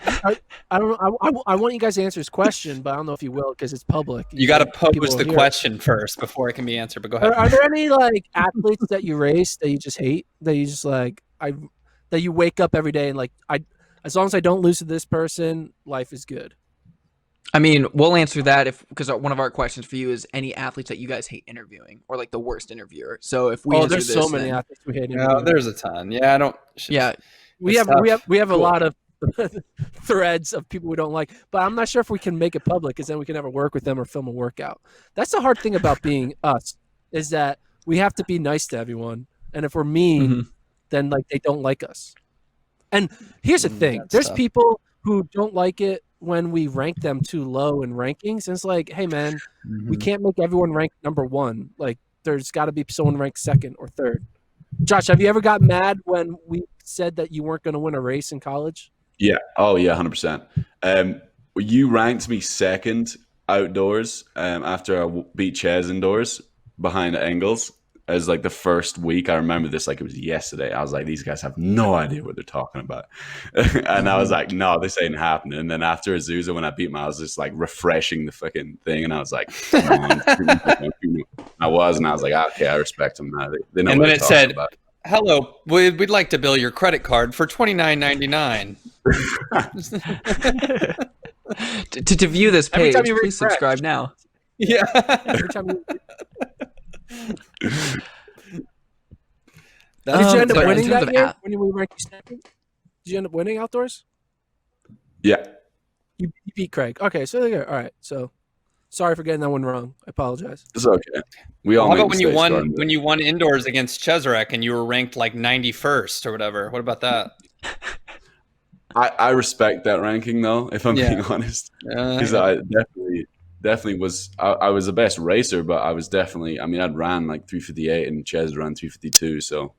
I don't know. I want you guys to answer this question, but I don't know if you will because it's public. You got to pose People will the hear it. question first before it can be answered. But go ahead. Are there any like athletes that you race that you just hate? That you just like that you wake up every day and like as long as I don't lose to this person, life is good. I mean, we'll answer that because one of our questions for you is any athletes that you guys hate interviewing or like the worst interviewer. So if we answer there's this, so many then- athletes we hate. No, there's a ton. Yeah, I don't. Yeah, we have a Cool. lot of threads of people we don't like, but I'm not sure if we can make it public because then we can never work with them or film a workout. That's the hard thing about being us is that we have to be nice to everyone, and if we're mean, then like they don't like us. And here's the thing: that's there's tough. people who don't like it when we rank them too low in rankings. And it's like, hey man, we can't make everyone rank number one. Like there's got to be someone ranked second or third. Josh, have you ever got mad when we said that you weren't going to win a race in college? Yeah. Oh, yeah, 100%. You ranked me second outdoors after I beat Ches indoors behind Engels as like the first week. I remember this like it was yesterday. I was like, these guys have no idea what they're talking about. And I was like, no, this ain't happening. And then after Azusa, when I beat him, I was just like refreshing the fucking thing. And I was like, come on. I was like, okay, I respect them now. They know And what then they're it talking said, about. "Hello, we'd like to bill your credit card for $29.99." to view this Every page, time you please refresh. subscribe now. Yeah. Every time you... That's- Did you end up but in winning terms that of year when we ranked you second? Did you end up winning outdoors? Yeah. You beat Craig. Okay, so there you go. All right, so sorry for getting that one wrong. I apologize. It's okay. We all How make about when you mistakes, won Gordon. when you won indoors against Chesarek and you were ranked like 91st or whatever? What about that? I respect that ranking though, if I'm Yeah. being honest, because I definitely was. I was the best racer, but I was definitely. I mean, I'd ran like 358 and Ches ran 352, so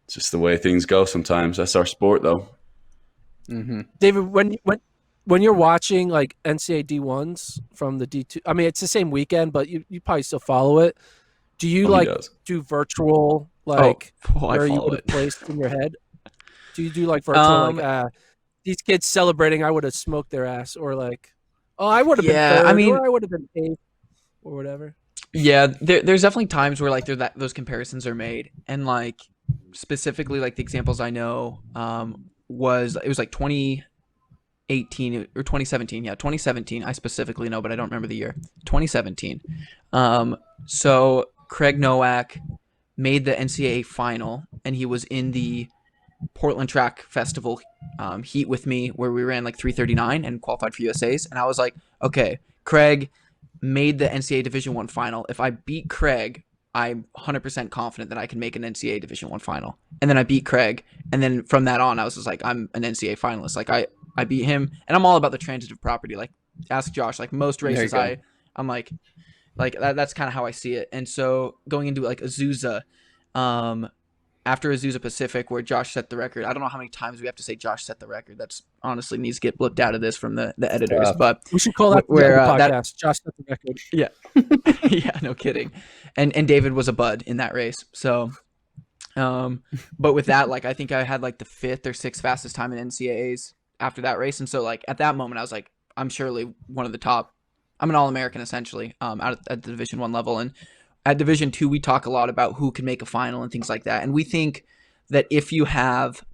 it's just the way things go sometimes. That's our sport, though. David, when you're watching like NCAA D1s from the D2, I mean it's the same weekend, but you probably still follow it. Do you He like does. do virtual like I where you follow would have it. placed in your head? Do you do like virtual like these kids celebrating? I would have smoked their ass, or like, oh, I would have Yeah, been third, I mean- or I would have been eighth, or whatever. Yeah, there's definitely times where like those comparisons are made, and like specifically like the examples I know was like 2018 or 2017. Yeah, 2017. I specifically know, but I don't remember the year. 2017. So Craig Nowak made the NCAA final, and he was in the Portland Track Festival heat with me, where we ran like 3:39 and qualified for USA's, and I was like, okay, Craig made the NCAA Division I final. If I beat Craig, I'm 100% confident that I can make an NCAA Division I final. And then I beat Craig. And then from that on, I was just like, I'm an NCAA finalist. Like I beat him, and I'm all about the transitive property. Like ask Josh, like most races I'm like that's kind of how I see it. And so going into like Azusa, after Azusa Pacific, where Josh set the record, I don't know how many times we have to say Josh set the record. That's honestly needs to get blipped out of this from the editors. But we should call that where the podcast. Josh set the record. Yeah, yeah, no kidding. And David was a bud in that race. So, but with that, like I think I had like the 5th or 6th fastest time in NCAAs after that race. And so like at that moment, I was like, I'm surely one of the top. I'm an All-American essentially, at the Division I level. And at Division II, we talk a lot about who can make a final and things like that. And we think that if you have,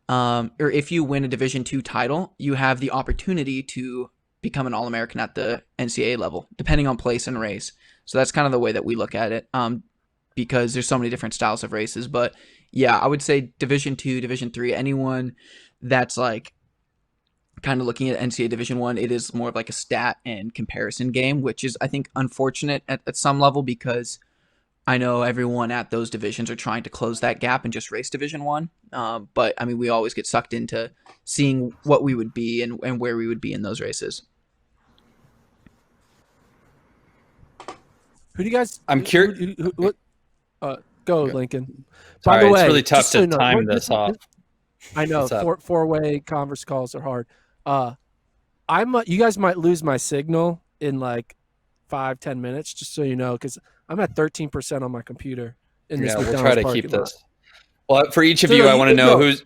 or if you win a Division II title, you have the opportunity to become an All-American at the NCAA level, depending on place and race. So that's kind of the way that we look at it, because there's so many different styles of races. But yeah, I would say Division II, Division III, anyone that's like kind of looking at NCAA Division I, it is more of like a stat and comparison game, which is, I think, unfortunate at some level, because I know everyone at those divisions are trying to close that gap and just race Division I. But I mean, we always get sucked into seeing what we would be and where we would be in those races. Who do you guys? I'm curious. Go, Lincoln. Sorry, By the way, it's really tough just so to you know, time this off. I know four-way conference calls are hard. You guys might lose my signal in like 5-10 minutes, just so you know, because I'm at 13% on my computer in this We'll McDonald's try to keep parking lot. this. Well, for each of you, I want to know who's.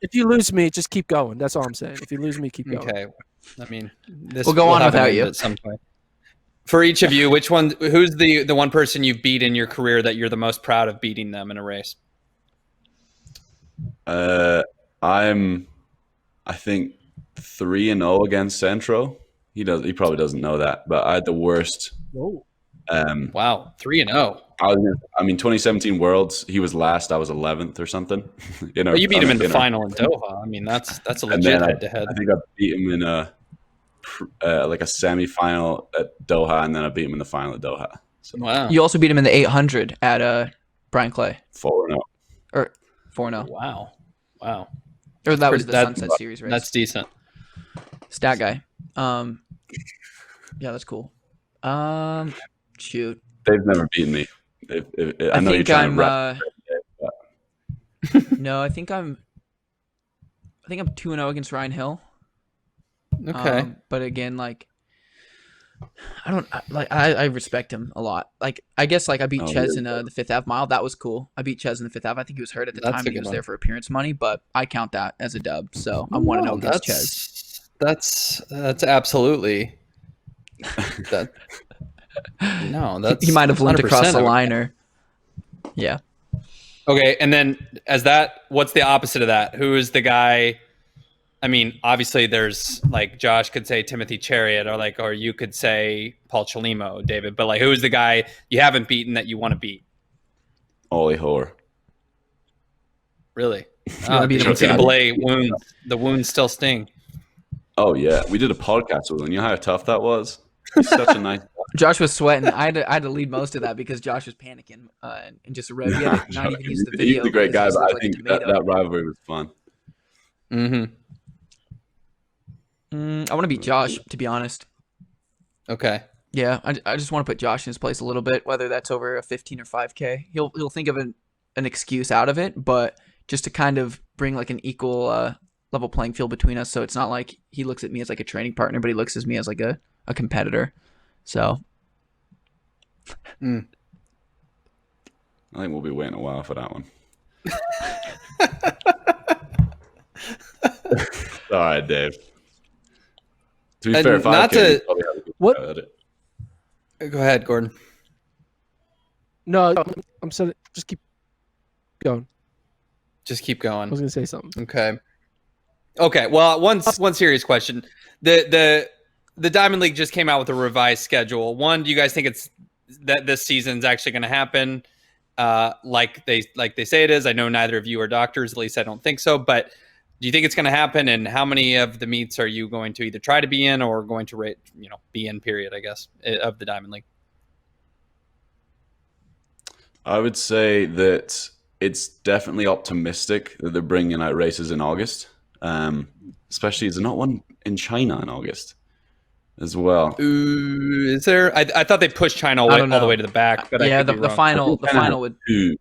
If you lose me, just keep going. That's all I'm saying. If you lose me, keep going. Okay. I mean, this we'll go on have without an you end at some point. For each of you, who's the one person you've beat in your career that you're the most proud of beating them in a race? I think 3-0 against Centro. He probably doesn't know that, but I had the worst. Whoa. Wow, 3-0. I mean, 2017 Worlds, he was last. I was 11th or something. But you beat him in the final in Doha. I mean, that's a legit head-to-head. I think I beat him in like a semi-final at Doha, and then I beat him in the final at Doha. So, wow. You also beat him in the 800 at Brian Clay. 4-0. Or 4-0. Wow. Or that was the Sunset Series race. That's decent. Stat guy. Yeah, that's cool. Shoot. They've never beaten me. I know you're trying to wrap No, I think I'm 2-0 against Ryan Hill. Okay. But again, like I respect him a lot. Like I guess like I beat Ches in the 5th Ave mile. That was cool. I beat Ches in the 5th Ave. I think he was hurt at the time. He was there for appearance money, but I count that as a dub. So I'm 1-0 against Ches. That's absolutely that. No, that's he might have limped across the line. Yeah. Okay, and then what's the opposite of that? Who is the guy? I mean, obviously there's like Josh could say Timothy Chariot or you could say Paul Chalimo, David, but like who's the guy you haven't beaten that you want to beat? Ollie Hoare. Really? The wounds still sting. Oh yeah, we did a podcast with him. You know how tough that was? He's such a nice guy. Josh was sweating. I had to lead most of that because Josh was panicking and just read. We had to not even use the video. He's a great guy, but I think that rivalry was fun. Mm-hmm. I want to beat Josh, to be honest. Okay. Yeah, I just want to put Josh in his place a little bit, whether that's over a 15 or 5K. He'll think of an excuse out of it, but just to kind of bring like an equal level playing field between us, so it's not like he looks at me as like a training partner, but he looks at me as like a competitor. So. I think we'll be waiting a while for that one. All right, Dave. To be fair, 5K, what? Go ahead, Gordon. No, I'm saying just keep going. Just keep going. I was going to say something. Okay. Well, one serious question. The Diamond League just came out with a revised schedule. One, do you guys think it's that this season's actually going to happen? Like they say it is. I know neither of you are doctors. At least I don't think so. But do you think it's going to happen? And how many of the meets are you going to either try to be in or going to be in? Period, I guess, of the Diamond League. I would say that it's definitely optimistic that they're bringing out races in August. Especially, is there not one in China in August as well? Ooh, is there? I thought they pushed China all the way to the back, but yeah, I could be the wrong. final would Two.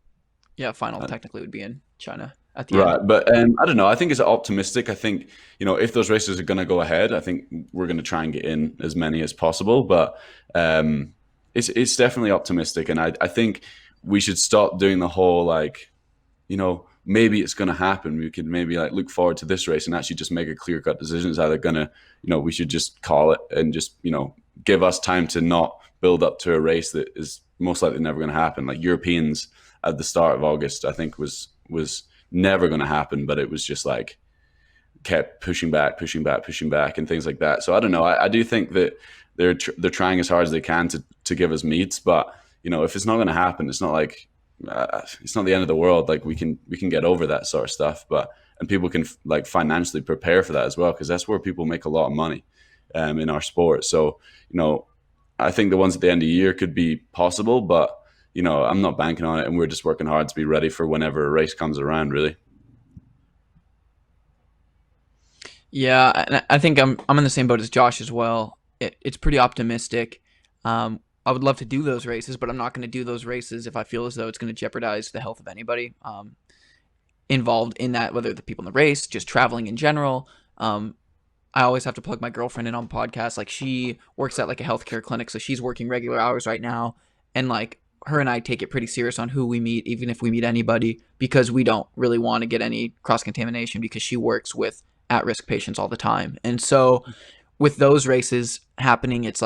final technically would be in China at the end. Right, but I don't know. I think it's optimistic. I think, if those races are going to go ahead, I think we're going to try and get in as many as possible. But it's definitely optimistic, and I think we should stop doing the whole maybe it's going to happen. We could maybe look forward to this race and actually just make a clear-cut decision. It's either going to, we should just call it and just, give us time to not build up to a race that is most likely never going to happen. Like Europeans at the start of August, I think was never going to happen, but it was just kept pushing back and things like that. So I don't know. I do think that they're trying as hard as they can to give us meets, but if it's not going to happen, it's not it's not the end of the world. We can get over that sort of stuff, and people can financially prepare for that as well, because that's where people make a lot of money in our sport. So I think the ones at the end of the year could be possible, but I'm not banking on it, and we're just working hard to be ready for whenever a race comes around, really. Yeah, and I think I'm in the same boat as Josh as well. It's pretty optimistic. I would love to do those races, but I'm not going to do those races if I feel as though it's going to jeopardize the health of anybody involved in that, whether the people in the race, just traveling in general. I always have to plug my girlfriend in on podcasts. She works at a healthcare clinic, so she's working regular hours right now, and her and I take it pretty serious on who we meet, even if we meet anybody, because we don't really want to get any cross-contamination, because she works with at-risk patients all the time. And so with those races happening, it's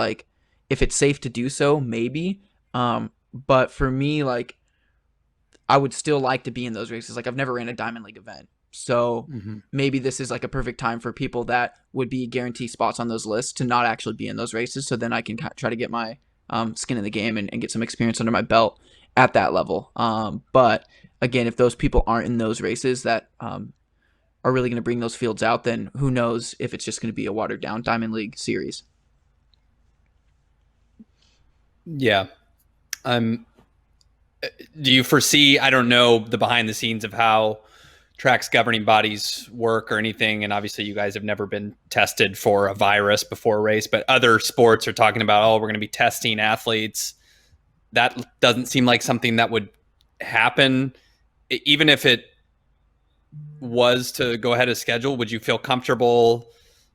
if it's safe to do so, maybe. But for me, I would still like to be in those races. I've never ran a Diamond League event. So maybe this is a perfect time for people that would be guaranteed spots on those lists to not actually be in those races. So then I can try to get my skin in the game and get some experience under my belt at that level. But again, if those people aren't in those races that are really going to bring those fields out, then who knows if it's just going to be a watered down Diamond League series. Yeah. Do you foresee, I don't know the behind the scenes of how track's governing bodies work or anything, and obviously you guys have never been tested for a virus before a race, but other sports are talking about, we're going to be testing athletes. That doesn't seem like something that would happen. Even if it was to go ahead as scheduled, would you feel comfortable?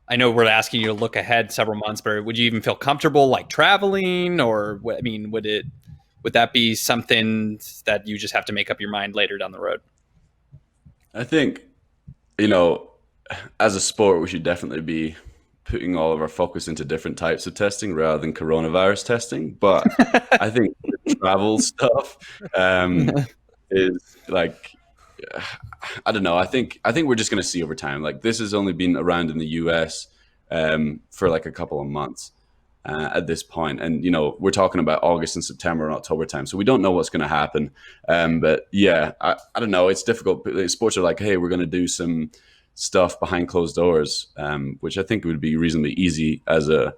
I know we're asking you to look ahead several months, but would you even feel comfortable traveling, or would that be something that you just have to make up your mind later down the road? I think, as a sport, we should definitely be putting all of our focus into different types of testing rather than coronavirus testing. But I think the travel stuff is I don't know. I think we're just going to see over time. This has only been around in the US for a couple of months at this point. And, we're talking about August and September and October time. So we don't know what's going to happen. But yeah, I don't know. It's difficult. Sports are hey, we're going to do some stuff behind closed doors, which I think would be reasonably easy as a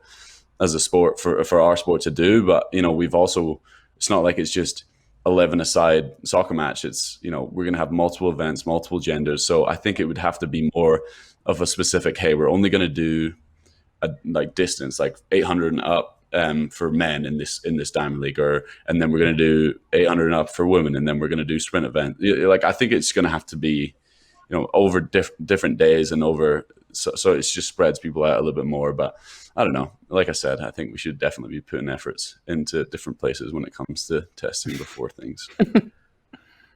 sport for our sport to do. But, we've also, it's not like it's just 11-a-side soccer match. It's, we're going to have multiple events, multiple genders. So I think it would have to be more of a specific, hey, we're only going to do a distance 800 and up for men in this Diamond League, and then we're going to do 800 and up for women, and then we're going to do sprint event. I think it's going to have to be, over different days and over, so it just spreads people out a little bit more. But I don't know. Like I said, I think we should definitely be putting efforts into different places when it comes to testing before things.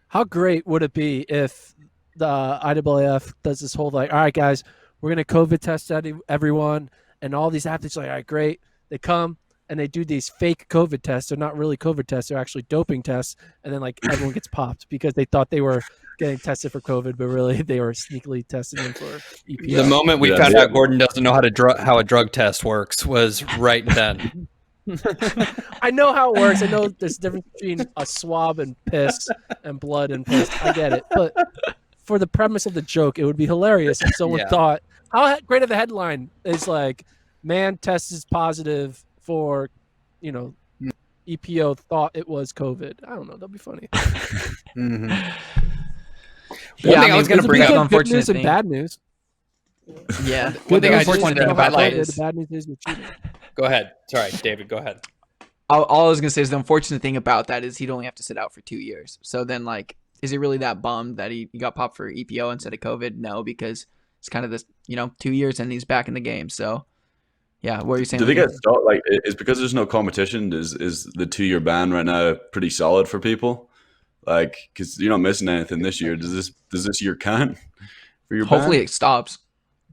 How great would it be if the IAAF does this whole all right, guys, we're going to COVID test everyone, and all these athletes are all right, great. They come and they do these fake COVID tests. They're not really COVID tests. They're actually doping tests. And then everyone gets popped because they thought they were getting tested for COVID, but really they were sneakily testing them for EPO. The moment we found out Gordon doesn't know how a drug test works was right then. I know how it works. I know there's a difference between a swab and piss and blood and piss. I get it. But for the premise of the joke, it would be hilarious if someone thought, how great of a headline is man tests positive for, EPO thought it was COVID. I don't know. That'd be funny. Mm-hmm. Yeah, One thing I was going to bring up- up. Good unfortunate news and thing. bad news. Yeah. One thing I just unfortunate wanted thing to about highlight that The bad news is you're cheating. Go ahead. Sorry, David. Go ahead. All I was gonna say is the unfortunate thing about that is he'd only have to sit out for 2 years. So then, like, is he really that bummed that he got popped for EPO instead of COVID? No, because it's kind of this, 2 years and he's back in the game. So, yeah, what are you saying? Do they Lee? get stopped? Like, is because there's no competition? Is the 2-year ban right now pretty solid for people? Like, because you're not missing anything this year. Does this year count for your Hopefully ban? it stops.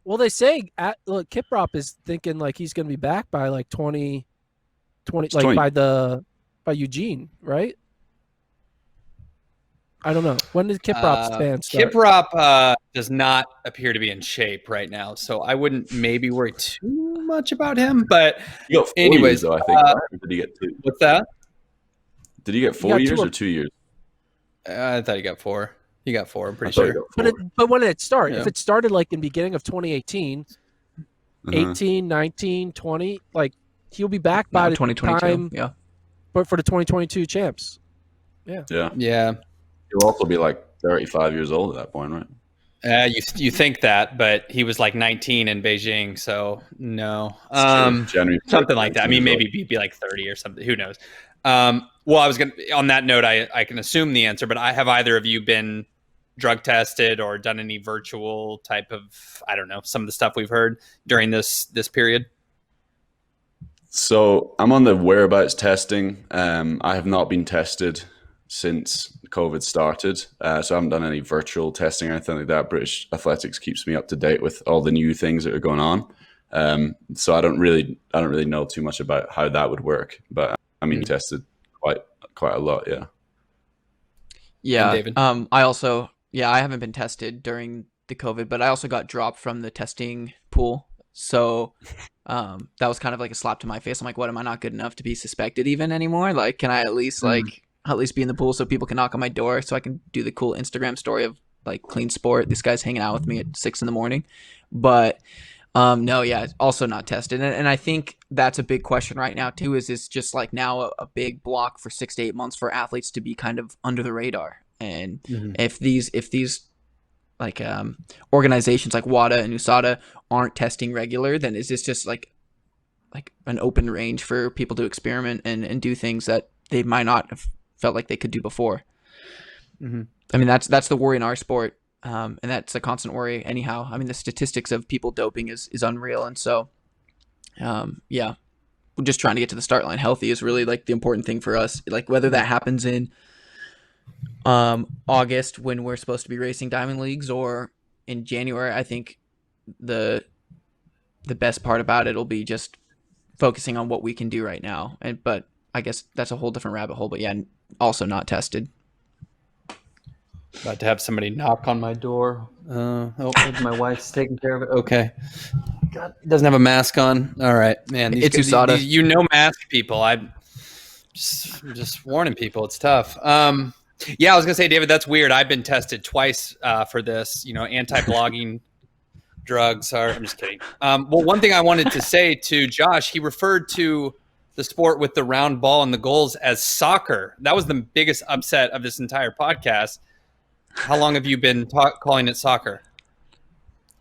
Well, they say look, Kiprop is thinking like he's going to be back by like 2020, like 20. by Eugene, right? I don't know. When did Kiprop's ban start? Kiprop does not appear to be in shape right now, so I wouldn't maybe worry too much about him. But He got 4 anyways, years, though, I think. Or did he get 2? what's that? Did he get He 4 got years 2 or 2 years? I thought he got 4. He got 4. I'm pretty I thought he sure. got 4. But when did it start? Yeah. If it started like in the beginning of 2018, 18, 19, 20, like he'll be back by the 2022. time, Yeah. but for the 2022 champs. Yeah. Yeah. He'll also be like 35 years old at that point, right? You think that, but he was like 19 in Beijing, so no. January Something like that. I mean, 19 maybe be like 30 or something. Who knows? Well, I was gonna. On that note, I can assume the answer, but have either of you been drug tested or done any virtual type of, I don't know, some of the stuff we've heard during this period? So I'm on the whereabouts testing. I have not been tested since COVID started, so I haven't done any virtual testing or anything like that. British Athletics keeps me up to date with all the new things that are going on. So I don't really know too much about how that would work, but I'm being tested quite a lot. Yeah. Yeah. And David? I haven't been tested during the COVID, but I also got dropped from the testing pool. So that was kind of like a slap to my face. I'm like, what, am I not good enough to be suspected even anymore? Like, can I at least be in the pool so people can knock on my door so I can do the cool Instagram story of like clean sport. This guy's hanging out with me at 6 a.m. But no, yeah, also not tested. And I think that's a big question right now too, is it's just like now a big block for 6 to 8 months for athletes to be kind of under the radar. And if these like organizations like WADA and USADA aren't testing regular, then is this just like an open range for people to experiment and do things that they might not have felt like they could do before? I mean, that's the worry in our sport. And that's a constant worry anyhow. I mean, the statistics of people doping is unreal. And so, yeah, we're just trying to get to the start line healthy is really like the important thing for us. Like whether that happens in August when we're supposed to be racing Diamond Leagues or in January, I think the best part about it will be just focusing on what we can do right now. But I guess that's a whole different rabbit hole. But yeah, also not tested. About to have somebody knock on my door. My wife's taking care of it. Okay. God, he doesn't have a mask on. All right, man. It's USADA. Mask people. I'm just warning people. It's tough. Yeah, I was gonna say, David, that's weird. I've been tested twice for this. Anti-blogging drugs are. I'm just kidding. Well, one thing I wanted to say to Josh, he referred to the sport with the round ball and the goals as soccer. That was the biggest upset of this entire podcast. How long have you been calling it soccer?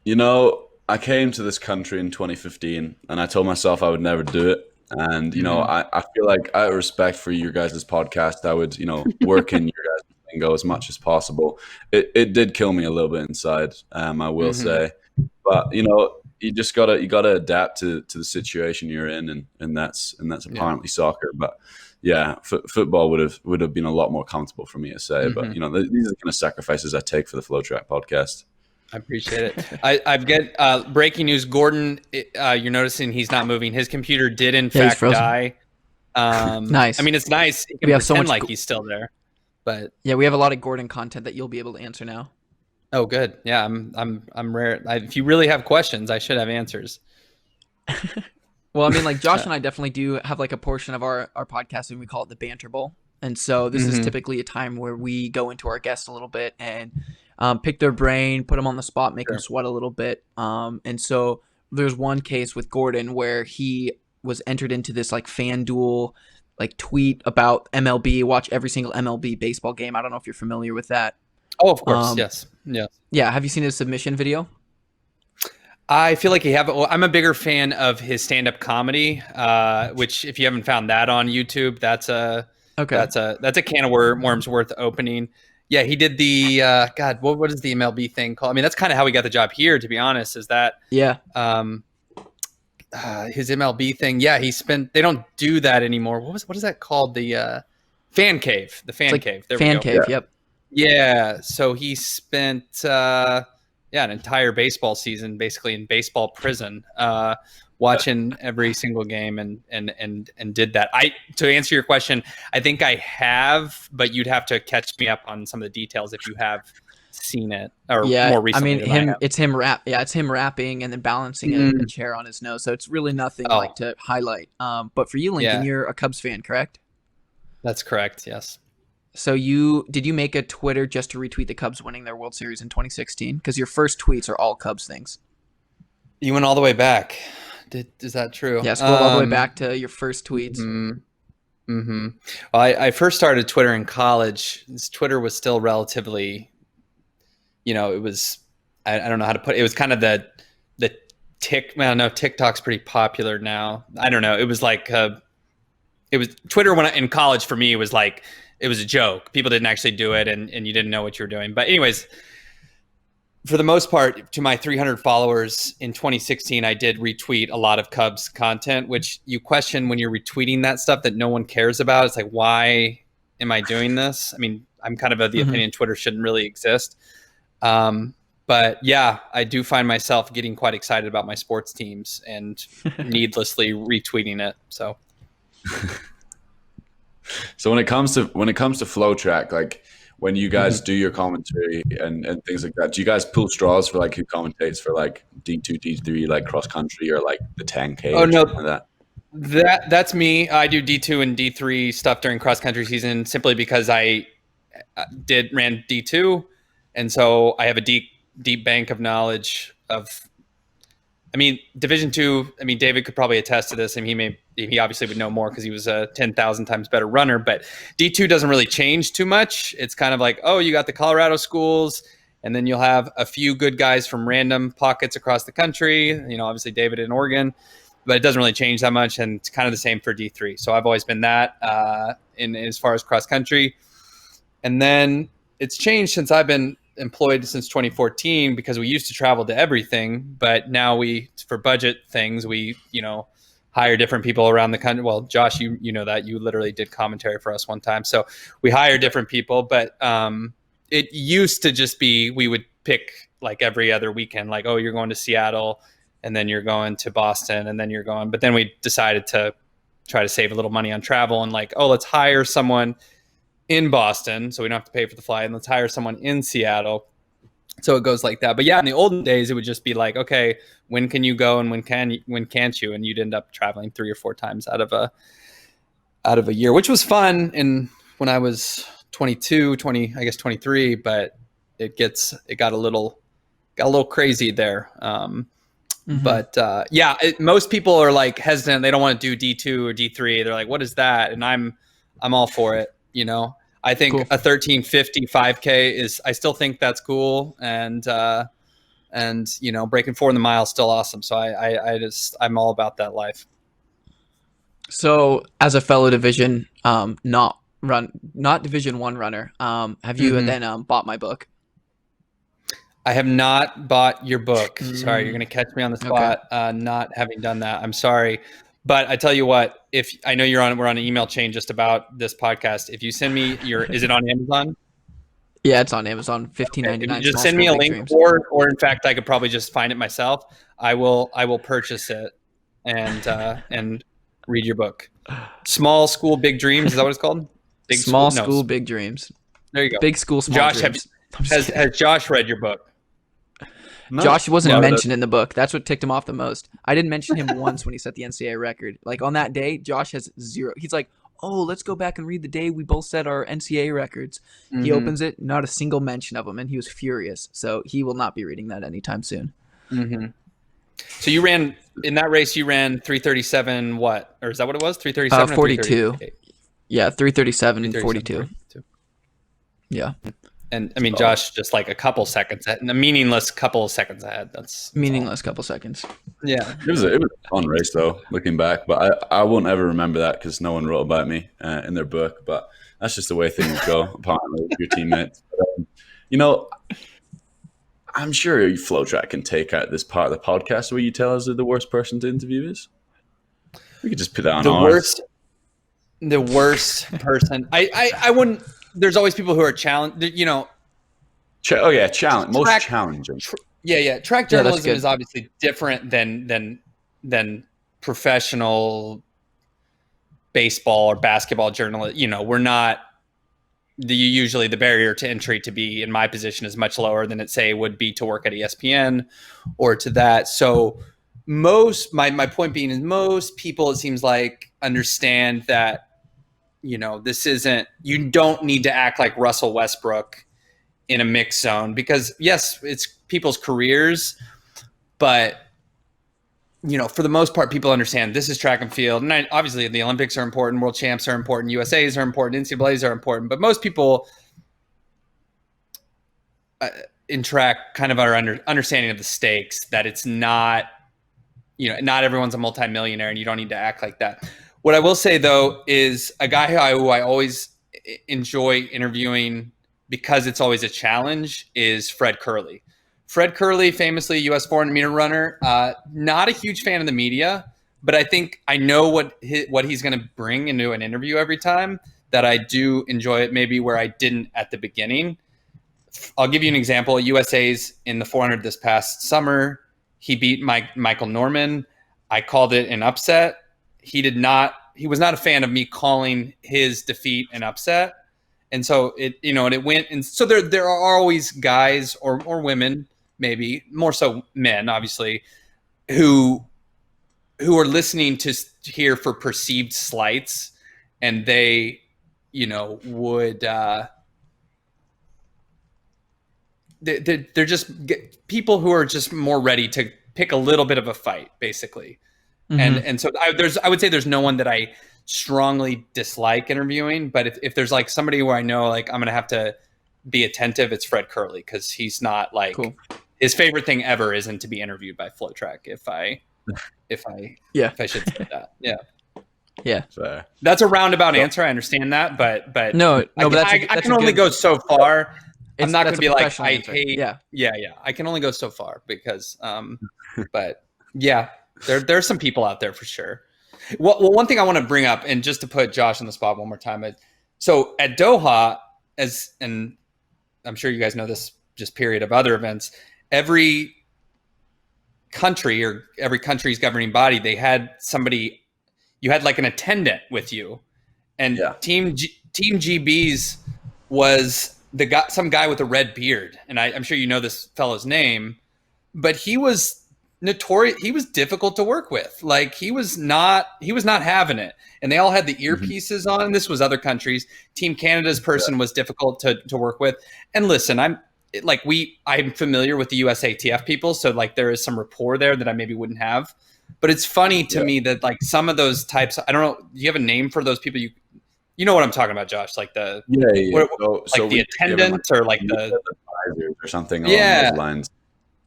I came to this country in 2015 and I told myself I would never do it. And, I feel like out of respect for your guys' podcast, I would, work in your guys' lingo as much as possible. It did kill me a little bit inside, I will say. But, you just gotta adapt to the situation you're in, and that's apparently soccer. But yeah, football would have been a lot more comfortable for me to say. But these are the kind of sacrifices I take for the FloTrack podcast. I appreciate it. I've got breaking news. Gordon, you're noticing he's not moving. His computer did in fact die. Nice. I mean, it's nice. He can We have so pretend much like he's still there. But yeah, we have a lot of Gordon content that you'll be able to answer now. oh, good. Yeah, I'm rare. If you really have questions, I should have answers. Well, I mean, like Josh and I definitely do have like a portion of our podcast and we call it the Banter Bowl. And so this is typically a time where we go into our guests a little bit and pick their brain, put them on the spot, make them sweat a little bit. And so there's one case with Gordon where he was entered into this like FanDuel like tweet about MLB, watch every single MLB baseball game. I don't know if you're familiar with that. Oh, of course. Yes. Yeah. Have you seen his submission video? I feel like I'm a bigger fan of his stand-up comedy, which if you haven't found that on YouTube, that's a can of worms worth opening. Yeah, he did the God. What is the MLB thing called? I mean, that's kind of how he got the job here. To be honest, is that his MLB thing? Yeah, they don't do that anymore. What is that called? The fan cave. The fan cave. There fan we go. cave. Yeah. Yep. Yeah. So he spent an entire baseball season basically in baseball prison, watching every single game and did that. To answer your question, I think I have, but you'd have to catch me up on some of the details if you have seen it or more recently. I mean, it's him rapping and then balancing a chair on his nose. So it's really nothing like to highlight. But for you, Lincoln, you're a Cubs fan, correct? That's correct. Yes. So did you make a Twitter just to retweet the Cubs winning their World Series in 2016? Because your first tweets are all Cubs things. You went all the way back. Is that true? Yes, go all the way back to your first tweets. Well, I first started Twitter in college. Twitter was still relatively, it was, I don't know how to put it. It was kind of the TikTok's pretty popular now. I don't know. It was like, it was Twitter in college for me, it was like, it was a joke. People didn't actually do it and you didn't know what you were doing. But anyways, for the most part, to my 300 followers in 2016, I did retweet a lot of Cubs content, which you question when you're retweeting that stuff that no one cares about. It's like, why am I doing this? I mean, I'm kind of the opinion Twitter shouldn't really exist. But yeah, I do find myself getting quite excited about my sports teams and needlessly retweeting it. So when it comes to FloTrack, like when you guys do your commentary and things like that, do you guys pull straws for like who commentates for like D2, D3, like cross country or like the 10K? Oh no, like that's me. I do D2 and D3 stuff during cross country season simply because I ran D2, and so I have a deep bank of knowledge of. I mean, Division II. I mean, David could probably attest to this, and he obviously would know more because he was a 10,000 times better runner. But D2 doesn't really change too much. It's kind of like, oh, you got the Colorado schools, and then you'll have a few good guys from random pockets across the country. Obviously David in Oregon, but it doesn't really change that much, and it's kind of the same for D3. So I've always been that in as far as cross country, and then it's changed since I've been employed since 2014 because we used to travel to everything, but now for budget things we hire different people around the country. Well, Josh, you know that you literally did commentary for us one time, so we hire different people. But it used to just be we would pick like every other weekend, like, oh, you're going to Seattle, and then you're going to Boston, and then you're going. But then we decided to try to save a little money on travel and like, oh, let's hire someone in Boston so we don't have to pay for the flight, and let's hire someone in Seattle. So it goes like that. But yeah, in the olden days, it would just be like, okay, when can you go and when can't you? And you'd end up traveling 3 or 4 times out of a year, which was fun. And when I was 23, but it got a little crazy there. But most people are like hesitant. They don't want to do D2 or D3. They're like, what is that? And I'm all for it. I think cool. A 1350 5K I still think that's cool. And breaking 4 in the mile is still awesome. So I'm all about that life. So as a fellow Division, not Division I runner, have you then bought my book? I have not bought your book. Sorry, you're going to catch me on the spot, not having done that. I'm sorry. But I tell you what, if I know we're on an email chain just about this podcast. If you send me is it on Amazon? Yeah, it's on Amazon. $15.99. Okay. Just send me a link, or in fact, I could probably just find it myself. I will purchase it and read your book. Small School, Big Dreams. Is that what it's called? Big Dreams. There you go. Big School, Small Josh, Dreams. Has Josh read your book? No. Josh wasn't mentioned in the book. That's what ticked him off the most. I didn't mention him once when he set the NCAA record. Like on that day, Josh has 0. He's like, oh, let's go back and read the day we both set our NCAA records. He opens it, not a single mention of him, and he was furious. So he will not be reading that anytime soon. So you ran in that race. You ran 3:37. What, or is that what it was? 3:37. 42. Yeah, 3:37 and 42. Yeah. And I mean, Josh, just like a couple seconds ahead, a meaningless couple of seconds ahead. That's Meaningless couple seconds. Yeah. It was a fun race though, looking back. But I won't ever remember that because no one wrote about me in their book. But that's just the way things go, apparently, with your teammates. But, I'm sure FloTrack can take out this part of the podcast where you tell us who the worst person to interview is. We could just put that on ours. The worst person. I wouldn't. There's always people who are challenged. Challenge. Most challenging. Track journalism is obviously different than professional baseball or basketball journalism. We're not. Usually the barrier to entry to be in my position is much lower than it would be to work at ESPN or to that. So my point being is most people, it seems like, understand that, this isn't, you don't need to act like Russell Westbrook in a mix zone because yes, it's people's careers, but for the most part, people understand this is track and field. And obviously the Olympics are important, world champs are important, USAs are important, NCAAs are important. But most people in track kind of are understanding of the stakes, that it's not, not everyone's a multimillionaire and you don't need to act like that. What I will say, though, is a guy who I always enjoy interviewing because it's always a challenge is Fred Kerley. Fred Kerley, famously U.S. 400-meter runner, not a huge fan of the media, but I think I know what he's going to bring into an interview every time, that I do enjoy it, maybe where I didn't at the beginning. I'll give you an example. USA's in the 400 this past summer. He beat Michael Norman. I called it an upset. He was not a fan of me calling his defeat an upset. And so it went. And so there are always guys or women, maybe more so men, obviously, who are listening to hear for perceived slights, and they, would they're just people who are just more ready to pick a little bit of a fight, basically. Mm-hmm. And so I would say there's no one that I strongly dislike interviewing, but if there's like somebody where I know like I'm gonna have to be attentive, it's Fred Kerley, because he's not like cool. His favorite thing ever isn't to be interviewed by FloTrack. If I should say that, yeah. So, that's a roundabout answer. I understand that, but I can only go so far. I'm not going to be like I hate. Yeah. I can only go so far because, but yeah, there's some people out there for sure. Well, one thing I want to bring up, and just to put Josh on the spot one more time, so at Doha, and I'm sure you guys know this, just period of other events, every country or every country's governing body, they had somebody, you had like an attendant with you, and Team GB's was some guy with a red beard, and I'm sure you know this fellow's name, but he was notorious. He was difficult to work with. Like he was not having it, and they all had the earpieces on. This was other countries. Team Canada's person was difficult to work with. And listen, I'm familiar with the USATF people, so like there is some rapport there that I maybe wouldn't have. But it's funny to me that like some of those types, I don't know, do you have a name for those people? You know what I'm talking about, Josh? Like the the attendant or like the advisors or something along those lines.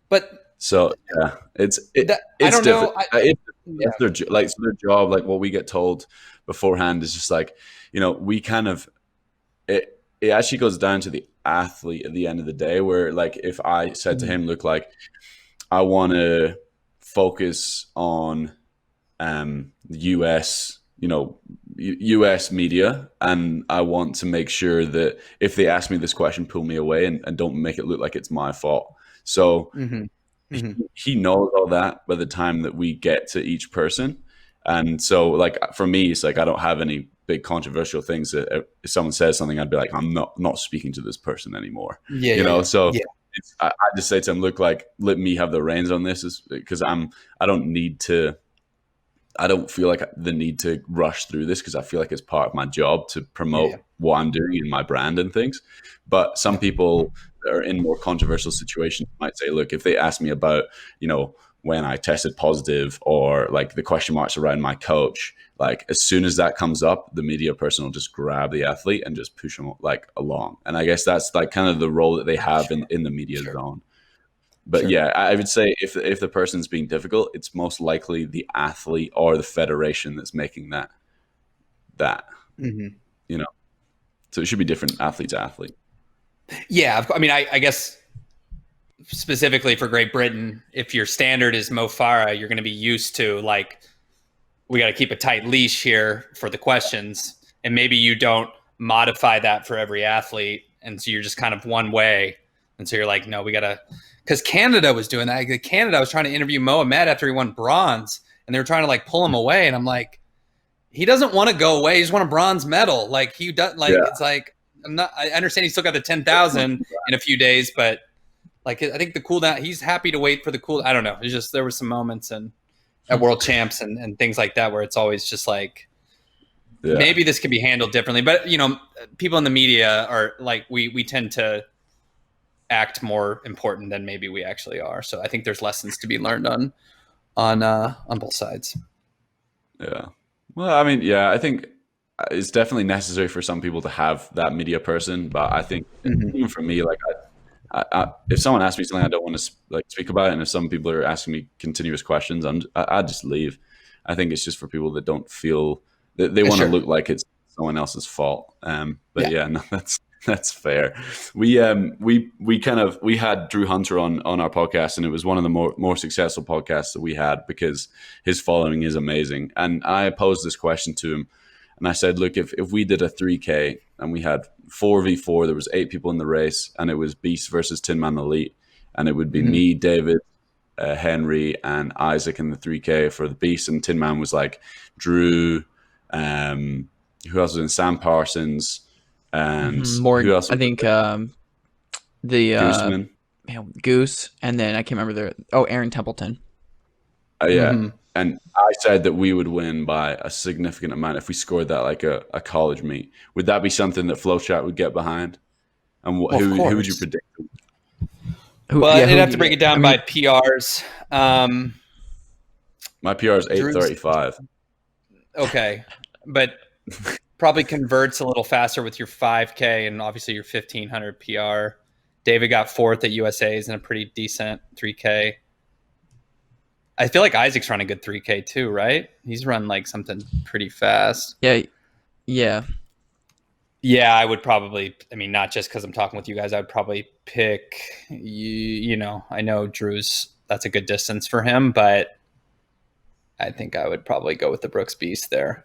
But so it's I don't know. It's their job. Like what we get told beforehand is just like, we kind of it actually goes down to the athlete at the end of the day. Where like if I said to him, look, like I want to focus on the US. US media, and I want to make sure that if they ask me this question, pull me away and don't make it look like it's my fault. So he knows all that by the time that we get to each person. And so like for me, it's like I don't have any big controversial things that if someone says something, I'd be like, I'm not speaking to this person anymore. I just say to him, look, like let me have the reins on this, because I don't feel like the need to rush through this, because I feel like it's part of my job to promote what I'm doing in my brand and things. But some people that are in more controversial situations might say, look, if they ask me about, when I tested positive, or like the question marks around my coach. Like as soon as that comes up, the media person will just grab the athlete and just push them like along. And I guess that's like kind of the role that they have in the media zone. But yeah, I would say if the person's being difficult, it's most likely the athlete or the federation that's making that. You know, so it should be different athlete to athlete. Yeah, I mean, I guess specifically for Great Britain, if your standard is Mo Farah, you're going to be used to like, we got to keep a tight leash here for the questions, and maybe you don't modify that for every athlete, and so you're just kind of one way, and so you're like, no, we got to, because Canada was doing that. Canada was trying to interview Mohamed after he won bronze, and they were trying to like pull him away, and I'm like, he doesn't want to go away. He just won a bronze medal. Like he does, like it's like I understand he's still got the 10,000 in a few days, but like I think the cool down, he's happy to wait for the cool. I don't know. It's just there were some moments and at World Champs and things like that where it's always just like maybe this could be handled differently. But you know, people in the media are like we tend to act more important than maybe we actually are. So I think there's lessons to be learned on both sides. Yeah. Well, I mean, yeah, I think it's definitely necessary for some people to have that media person, but I think even for me, like, I, if someone asks me something I don't want to like speak about it, and if some people are asking me continuous questions, I just leave. I think it's just for people that don't feel that they want to look like it's someone else's fault. But yeah, no, that's fair. We had Drew Hunter on our podcast, and it was one of the more successful podcasts that we had because his following is amazing. And I posed this question to him, and I said, look, if we did a 3K and we had 4v4, there was 8 people in the race, and it was Beast versus Tin Man Elite, and it would be me, David, Henry, and Isaac in the 3K for the Beast, and Tin Man was like Drew, who else was in, Sam Parsons, and more, who else? I think the Goose, and then I can't remember Aaron Templeton. And I said that we would win by a significant amount if we scored that like a college meet. Would that be something that FloTrack would get behind? And who would you predict? Well, I'd have to break it down by PRs. My PR is 8:35. Okay, but probably converts a little faster with your 5K and obviously your 1,500 PR. David got 4th at USA's in a pretty decent 3K. I feel like Isaac's run a good 3K too, right? He's run like something pretty fast. Yeah. Yeah, I would probably, I mean, not just because I'm talking with you guys, I would probably pick, you know, I know that's a good distance for him, but I think I would probably go with the Brooks Beast there.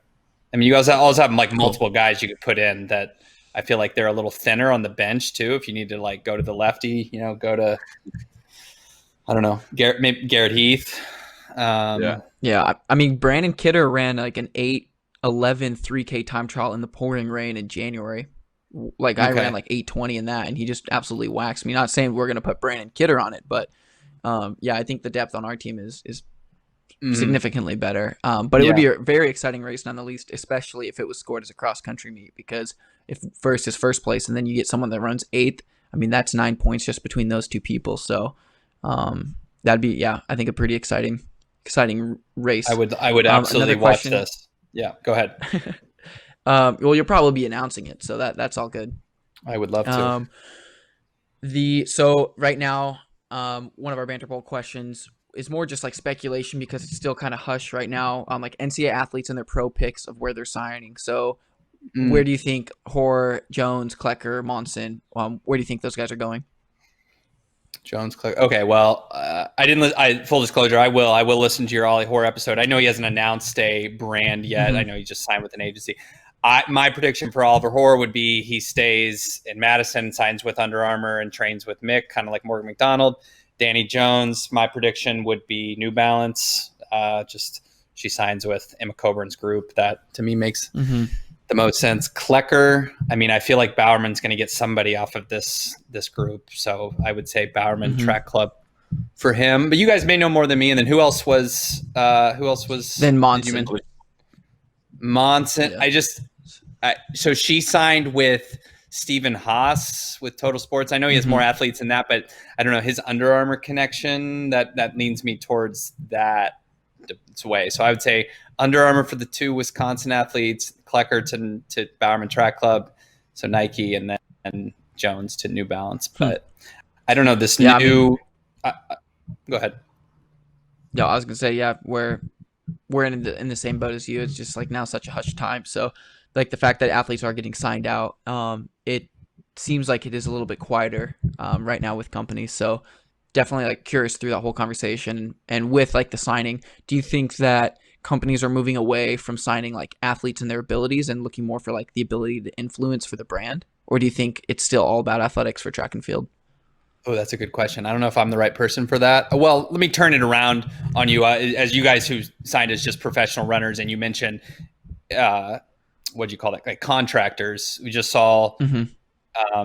I mean, you guys also have like multiple guys you could put in that I feel like they're a little thinner on the bench too. If you need to like go to the lefty, you know, go to, I don't know, maybe Garrett Heath. Yeah. I mean, Brandon Kidder ran like an 8:11 3K time trial in the pouring rain in January. Like I ran like 8:20 in that, and he just absolutely waxed me. Not saying we're going to put Brandon Kidder on it, but I think the depth on our team is significantly better. But it would be a very exciting race nonetheless, especially if it was scored as a cross country meet, because if first is first place and then you get someone that runs 8th, I mean, that's 9 points just between those two people. So that'd be, I think a pretty exciting race. I would absolutely watch this. Yeah, go ahead. Well, you'll probably be announcing it, so that's all good. I would love to. So right now, one of our banter bowl questions is more just like speculation because it's still kind of hush right now. Like NCAA athletes and their pro picks of where they're signing. So where do you think Hoare, Jones, Klecker, Monson? Where do you think those guys are going? Jones, Klecker. Okay, well, I didn't. Full disclosure, I will listen to your Ollie Hoare episode. I know he hasn't announced a brand yet. I know he just signed with an agency. My prediction for Oliver Hoare would be he stays in Madison, signs with Under Armour, and trains with Mick, kind of like Morgan McDonald. Danny Jones, my prediction would be New Balance. She signs with Emma Coburn's group. That to me makes the most sense. Klecker, I mean, I feel like Bowerman's going to get somebody off of this group, so I would say Bowerman Track Club for him. But you guys may know more than me. And then who else was? Then Monson. Monson. Yeah. So she signed with Stephen Haas with Total Sports. I know he has more athletes than that, but I don't know, his Under Armour connection, that leans me towards that way. So I would say Under Armour for the 2 Wisconsin athletes, Klecker to Bowerman Track Club, so Nike, and then Jones to New Balance. But I don't know, this go ahead. No, I was gonna say, yeah, we're in the same boat as you. It's just like now such a hush time. So like the fact that athletes are getting signed out, it seems like it is a little bit quieter right now with companies. So definitely like curious through that whole conversation. And with like the signing, do you think that companies are moving away from signing like athletes and their abilities and looking more for like the ability to influence for the brand? Or do you think it's still all about athletics for track and field? Oh, that's a good question. I don't know if I'm the right person for that. Well, let me turn it around on you. As you guys who signed as just professional runners, and you mentioned, what'd you call it? Like contractors. We just saw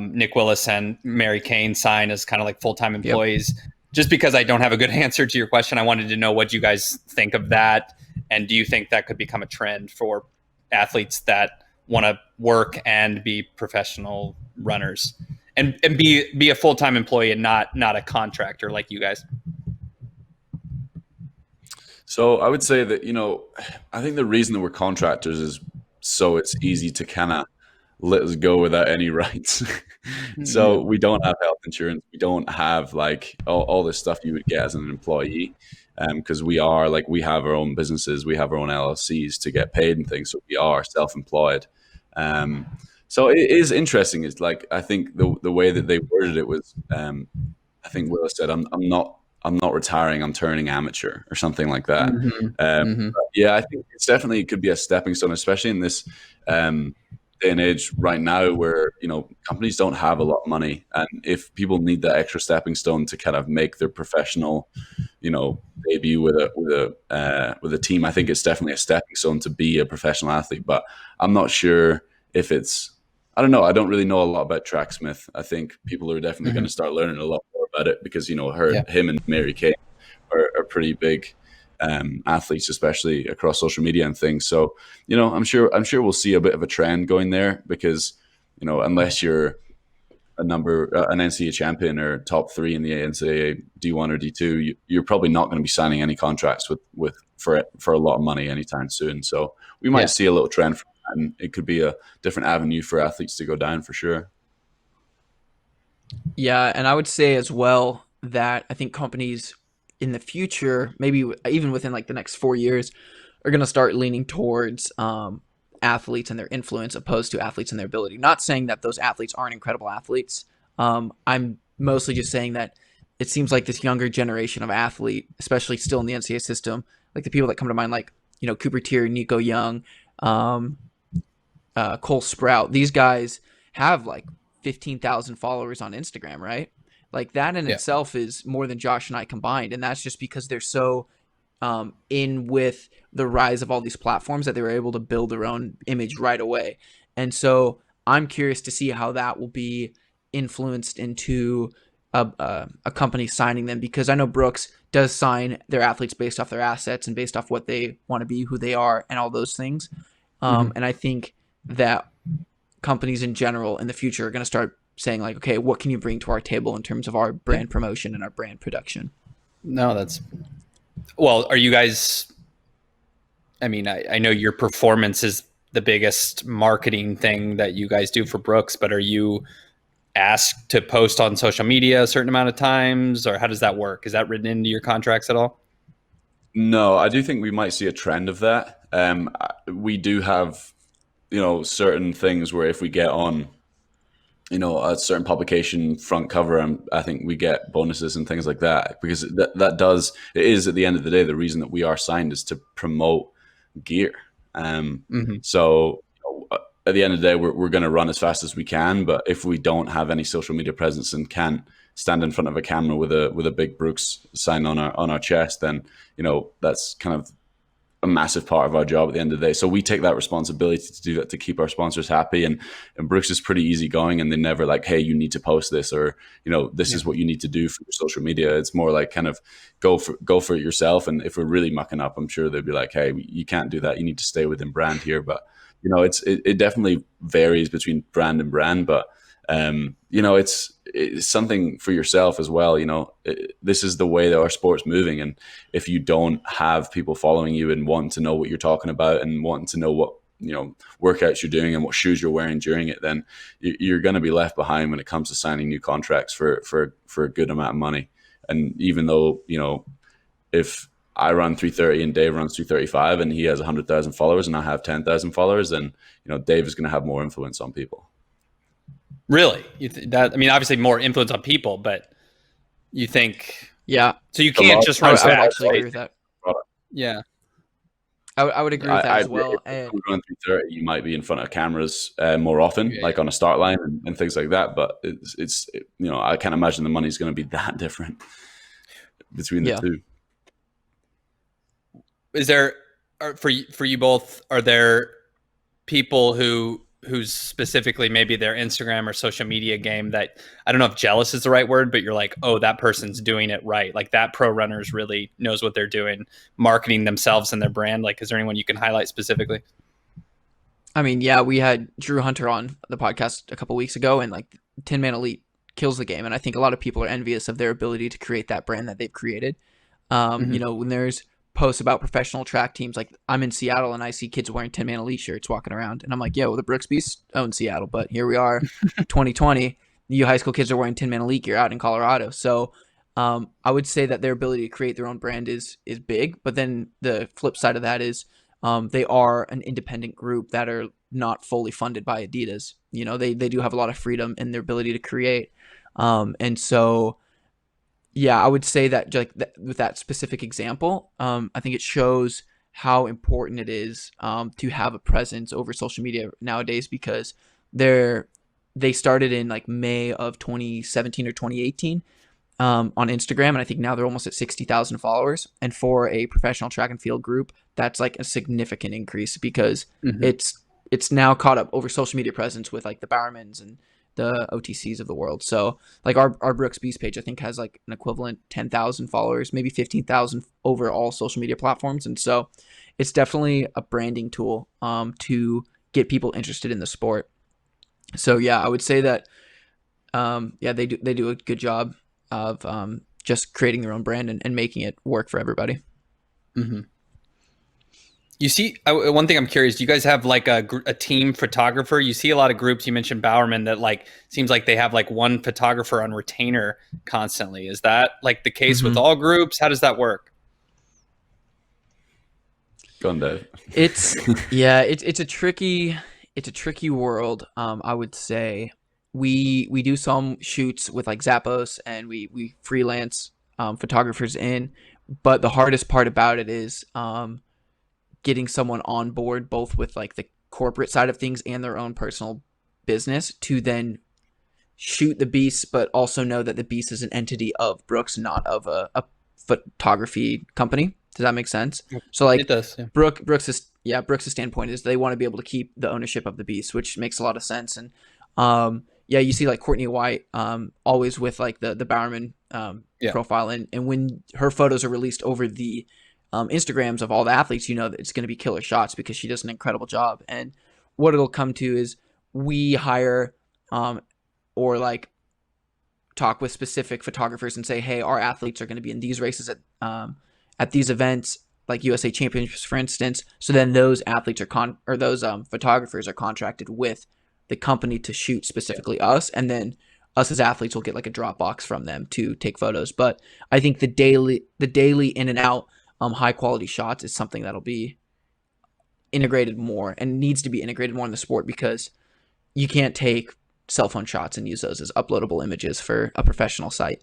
Nick Willis and Mary Kane sign as kind of like full-time employees. Yep. Just because I don't have a good answer to your question, I wanted to know what you guys think of that. And do you think that could become a trend for athletes that want to work and be professional runners? And be a full-time employee and not a contractor like you guys? So I would say that, I think the reason that we're contractors is so it's easy to kind of let us go without any rights. So we don't have health insurance. We don't have like all this stuff you would get as an employee, because we have our own businesses. We have our own LLCs to get paid and things. So we are self-employed. So it is interesting. It's like, I think the way that they worded it was, I think Willis said, I'm not retiring, I'm turning amateur or something like that. Yeah, I think it could be a stepping stone, especially in this day and age right now where, companies don't have a lot of money. And if people need that extra stepping stone to kind of make their professional, debut with a team, I think it's definitely a stepping stone to be a professional athlete. But I'm not sure if I don't know. I don't really know a lot about Tracksmith. I think people are definitely going to start learning a lot more about it because, him and Mary Kay are pretty big athletes, especially across social media and things. So, I'm sure we'll see a bit of a trend going there because, unless you're an NCAA champion or top 3 in the NCAA D1 or D2, you're probably not going to be signing any contracts for a lot of money anytime soon. So we might see a little trend from, and it could be a different avenue for athletes to go down for sure. Yeah, and I would say as well that I think companies in the future, maybe even within like the next 4 years, are going to start leaning towards athletes and their influence opposed to athletes and their ability. Not saying that those athletes aren't incredible athletes. I'm mostly just saying that it seems like this younger generation of athlete, especially still in the NCAA system, like the people that come to mind, like, Cooper Tier, Nico Young, Cole Sprout, these guys have like 15,000 followers on Instagram, right? Like that in itself is more than Josh and I combined. And that's just because they're so in with the rise of all these platforms that they were able to build their own image right away. And so I'm curious to see how that will be influenced into a company signing them, because I know Brooks does sign their athletes based off their assets and based off what they want to be, who they are, and all those things. And I think that companies in general in the future are going to start saying like, okay, what can you bring to our table in terms of our brand promotion and our brand production? No, well, are you guys, I mean, I know your performance is the biggest marketing thing that you guys do for Brooks, but are you asked to post on social media a certain amount of times, or how does that work? Is that written into your contracts at all? No, I do think we might see a trend of that. We do have, certain things where if we get on, a certain publication front cover, I think we get bonuses and things like that, because it is at the end of the day, the reason that we are signed is to promote gear. So at the end of the day, we're going to run as fast as we can, but if we don't have any social media presence and can't stand in front of a camera with a big Brooks sign on our chest, then that's kind of a massive part of our job at the end of the day. So we take that responsibility to do that, to keep our sponsors happy. And Brooks is pretty easygoing, and they never like, hey, you need to post this, or this is what you need to do for your social media. It's more like kind of go for it yourself. And if we're really mucking up, I'm sure they'd be like, hey, you can't do that. You need to stay within brand here. But it definitely varies between brand and brand. But It's something for yourself as well. This is the way that our sport's moving. And if you don't have people following you and wanting to know what you're talking about and wanting to know what, workouts you're doing and what shoes you're wearing during it, then you're going to be left behind when it comes to signing new contracts for a good amount of money. And even though, if I run 330 and Dave runs 335 and he has 100,000 followers and I have 10,000 followers, then, Dave is going to have more influence on people. Really? Obviously more influence on people, but you think... Yeah. So you can't just run I fast. would actually agree with that. Yeah. I would agree with that as well. If you run 330, you might be in front of cameras more often, like on a start line and things like that. But it's I can't imagine the money's going to be that different between the two. Is there, for you both, are there people who's specifically maybe their Instagram or social media game that, I don't know if jealous is the right word, but you're like, oh, that person's doing it right. Like that pro runners really knows what they're doing, marketing themselves and their brand. Like, is there anyone you can highlight specifically? We had Drew Hunter on the podcast a couple weeks ago, and like 10 Man Elite kills the game. And I think a lot of people are envious of their ability to create that brand that they've created. When there's posts about professional track teams, like I'm in Seattle and I see kids wearing 10 Man Elite shirts walking around, and I'm like, the Brooks Beast own Seattle, but here we are 2020, you high school kids are wearing 10 Man Elite gear out in Colorado. So I would say that their ability to create their own brand is big, but then the flip side of that is they are an independent group that are not fully funded by Adidas. They do have a lot of freedom in their ability to create, and so I would say that with that specific example, I think it shows how important it is to have a presence over social media nowadays, because they started in like May of 2017 or 2018 on Instagram, and I think now they're almost at 60,000 followers. And for a professional track and field group, that's like a significant increase, because it's now caught up over social media presence with like the Bowermans and the OTCs of the world. So like our Brooks Beast page, I think, has like an equivalent 10,000 followers, maybe 15,000 over all social media platforms. And so it's definitely a branding tool to get people interested in the sport. So I would say that they do a good job of just creating their own brand and making it work for everybody. Mm-hmm. You see, one thing I'm curious, do you guys have like a team photographer? You see a lot of groups, you mentioned Bowerman, that like seems like they have like one photographer on retainer constantly. Is that like the case with all groups? How does that work? Go on, Dave. It's a tricky world. I would say we do some shoots with like Zappos, and we freelance photographers in, but the hardest part about it is getting someone on board, both with like the corporate side of things and their own personal business, to then shoot the Beast, but also know that the Beast is an entity of Brooks, not of a photography company. Does that make sense? So like, it does. Yeah. Brooks's standpoint is they want to be able to keep the ownership of the Beast, which makes a lot of sense. And you see like Courtney White always with like the Bowerman profile, and when her photos are released over the Instagrams of all the athletes, that it's going to be killer shots, because she does an incredible job. And what it'll come to is we hire or like talk with specific photographers and say, hey, our athletes are going to be in these races at these events, like USA Championships, for instance. So then those athletes are those photographers are contracted with the company to shoot specifically us, and then us as athletes will get like a Dropbox from them to take photos. But I think the daily in and out high quality shots is something that'll be integrated more, and needs to be integrated more in the sport, because you can't take cell phone shots and use those as uploadable images for a professional site.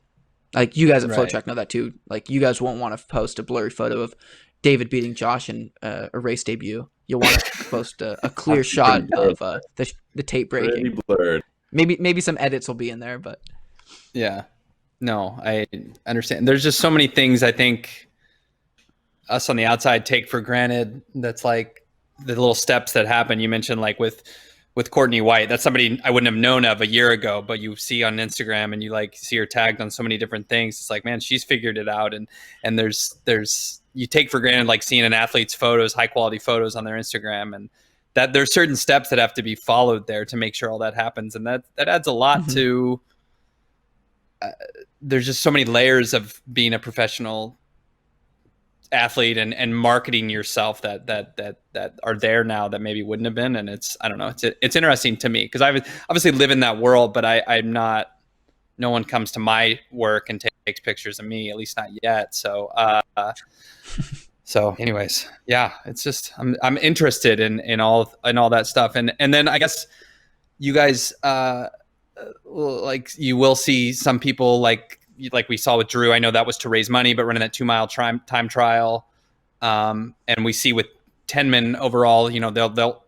Like you guys at FloTrack know that too. Like you guys won't want to post a blurry photo of David beating Josh in a race debut. You'll want to post a clear shot of the tape breaking. Blurred. Maybe some edits will be in there, but yeah, no, I understand. There's just so many things I think us on the outside take for granted. That's like the little steps that happen. You mentioned like with Courtney White, that's somebody I wouldn't have known of a year ago, but you see on Instagram and you like see her tagged on so many different things. It's like, man, she's figured it out. And there's you take for granted like seeing an athlete's photos, high quality photos on their Instagram, and that there's certain steps that have to be followed there to make sure all that happens, and that adds a lot to. There's just so many layers of being a professional athlete and marketing yourself that are there now that maybe wouldn't have been, and I don't know, it's interesting to me because I obviously live in that world, but I'm not. No one comes to my work and takes pictures of me, at least not yet. So. So anyways, yeah, it's just I'm interested in all that stuff, and then I guess you guys like you will see some people like we saw with Drew. I know that was to raise money, but running that 2-mile time trial, and we see with Tenman overall, you know, they'll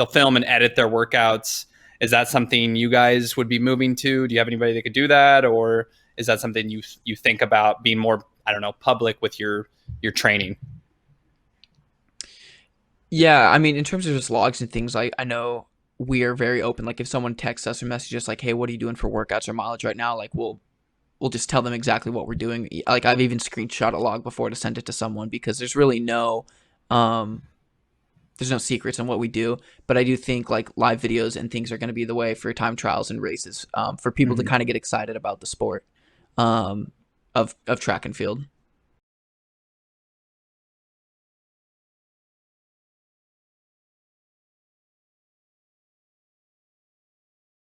film and edit their workouts. Is that something you guys would be moving to? Do you have anybody that could do that, or is that something you think about being more, I don't know, public with your training? Yeah, I mean, in terms of just logs and things, I know we are very open. Like if someone texts us or messages like, "Hey, what are you doing for workouts or mileage right now?" Like we'll just tell them exactly what we're doing. Like I've even screenshot a log before to send it to someone because there's really no secrets on what we do. But I do think like live videos and things are going to be the way for time trials and races, for people to kind of get excited about the sport of track and field.